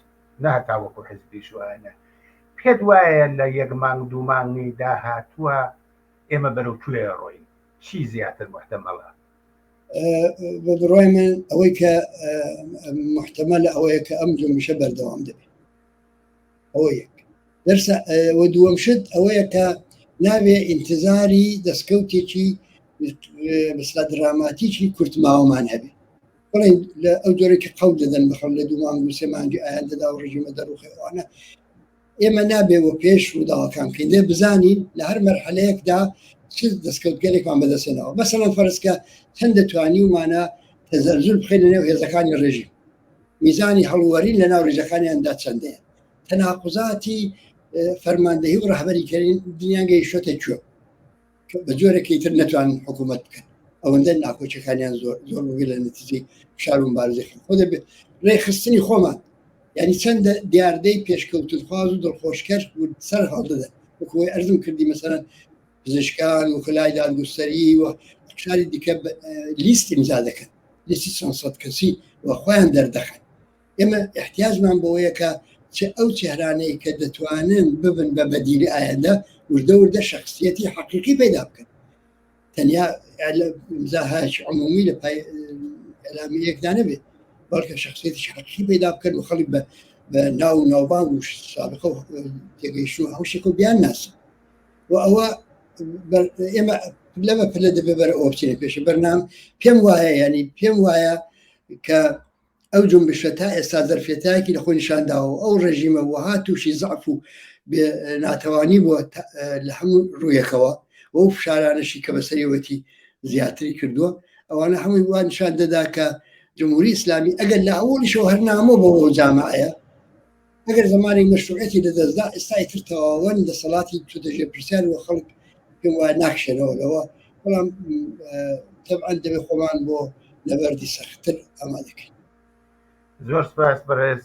نهتا وەکو حزبی شوانە پێت وایە لە یەک مانگ دوو مانگی داهاتووە ئێمە بەرەو کوێ ڕۆین؟ چی زیاتر محتەمەڵە؟ بە بڕای من ئەوەی کە محتەمەلە ئەوەیە کە ئەم جنبشە بەردەوام دەبێت. ئەوە یەک. دەرسە وە دووەم شت ئەوەیە کە ناوێ ئینتزاری دەستکەوتێکی مثلا دراماتیکی کورتماوەمان هەبێ. بڵێن لە ئەو جۆرێکی قەوت دەدەن بەخەڵ لە دوو مانگ و سێ مانگی ئایندەدا و ڕژیمە دەروخێوانە ئێمە نابێ و پێش ڕووداوەکان بکەین لێ بزانین لە هەر مەرحەلەیەکدا چ دەستکەوتگەلێکمان بەدەستێنەوە. مەسەڵەن فەرزکە چەند دەتوانی ومانە تەزەلزول بخەینە نێو هێزەکانی ڕێژیم، میزانی هەڵوەرین لە ناو ڕێژەکانیاندا چەندەیە، تەناقوزاتی فەرماندەهی و ڕەهبەریکردنی دنیان گەیشتۆتە کوێ بە جۆرێکی تر نەتوانن حکوومەت بکەن. ئەوەندە ناکۆچەکانیان زۆر بووی لە نەتیجەی فشار و مبارزەی خۆ دەبێت ڕێخستنی خۆمان، یعنی چەندە دیاردەی پێشکەوتنخواز و دڵخۆشکەر سەر هەڵدەدەن وەکوی ئەرزم کردی مەسەرەن پزیشکان و خلای دادگستەری و شاری دیکە لیست ئیمزا دەکەن، لیستی 400 کەسی و خۆیان دەردەخەن. ئێمە احتیاجمان بەوەیە کە ئەو چێهرانەی کە دەتوانن ببن بە بەدیلی ئایندە وردە وردە شخصیەتی حەقیقی پەیدا بکەن. تەنیا ئیمزاهاش عمومی لە پای ئەلامیەکدا نەبێت، بەڵکە شخصیەتی حەقیقی پەیدا بکەن و خەڵک بە ناو ناوبانگ و سابقە و تێگەیشت و هەوشێک و بیان ناسن. و ئەوە ئێمە لەمە پلە دەبێ بەرە ئۆپسیۆنی پێشە بەرنام پێم وایە، ینی پێم وایە کە ئەو جنبشە تا ئێستا زەرفێتایەکی لە خۆی نیشانداوە ئەو ڕێژیمە وەها تووشی زەعف و ناتەوانی بووە لە هەموو ڕوویەکەوە و ئەو فشارانەشی کە بەسەریەوەتی زیاتری کردووە ئەوانە هەمووی وان نیشان دەدا کە جمهوری ئیسلامی ئەگەر لە ئەوڵیشەوە هەر نامۆ بۆ جامعەیە ئەگەر زمانی مەشروعەتی لەدەستدا ئێستای تر تەواوەن دەسەڵاتی چۆتەژێ پرسیار و خەڵک پێم وایە ناکشێنەوە لەوە، بەڵام تەبعەن دەبێ خۆمان بۆ لەبەردی سەختتر ئامادەکەین. زۆر سپاس بەڕێز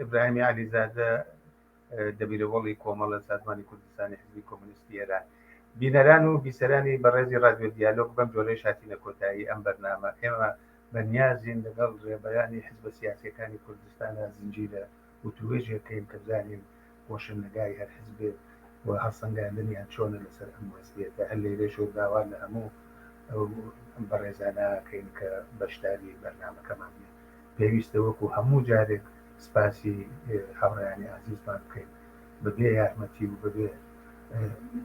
ئیبراهیمی عەلیزادە دەبیرەوەڵی کۆمەڵە سازمانی کوردستانی حزبی کۆمونیستی ئێران. بینەران و بیسەرانی بەڕێزی رادیۆ دیالۆگ بەم جۆرەی هاتینە کۆتایی ئەم بەرنامە. ئێمە بەنیازین لەگەڵ ڕێبەرانی حزبە سیاسیەکانی کوردستانە زنجیرە وتوێژێکەکەین کە بزانین پۆشنەگای هەر حزبێت و هەڵسەنگاندنیان چۆنە لەسەر ئەم وەزعیەتە. هەر لێرەش و داوا لە هەموو بەڕێزانەکەین کە بەشداری بەرنامەکەمان بێت. پێویستە وەکو هەموو جارێک سپاسی هاوڕێیانی عەزیزمان بکەین بەبێ یارمەتی و بەبێ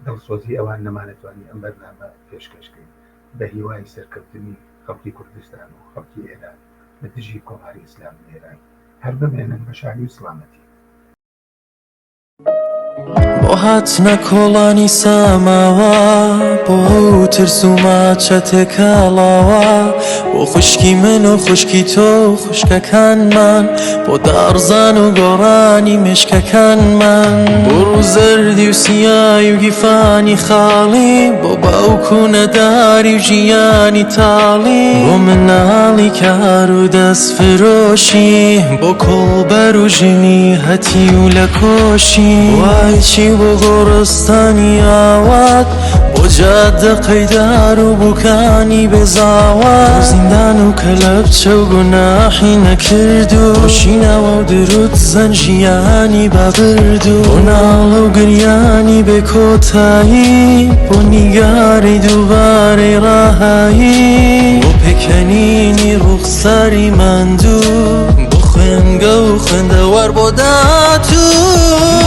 دڵسۆزی ئەوان نەمانەتوانی ئەم بەرنامە پێشکەشکەین بە هیوای سەرکەوتنی خەڵکی کوردستان و خەڵکی ئێران لە دژی کۆماری ئیسلام ئێران هەر بمێنن بە شادی و سڵامەتی. بۆ هاتنە کۆڵانی ساماوە بۆ ترس و ماچە تێکاڵاوە بۆ خوشکی من و خوشکی تۆ خوشکەکانمان بۆ دارزان و گۆڕانی مێشکەکانمان بۆ ڕوو زەردی و سیای و گیفانی خاڵی بۆ باوک و نەداری و ژیانی تاڵی بۆ مناڵی کار و دەست فرۆشی بۆ کۆڵبەر و ژنی هەتی و لە کۆشی چی بۆ گۆڕستانی ئاوات بۆ جادە قەیدار و بووکانی بێزاوات زیندان و کەلەپچە و گوناحی نەکرد و ڕۆشینەوە و درود زەنجیانی بابرد و بۆ ناڵە و گریانی بێ کۆتایی بۆ نیگاری دووبارەی ڕاهایی بۆ پێکەنینی ڕوخساری ماندوو بۆ خوێنگە و خوێندەوەر بۆ داتوو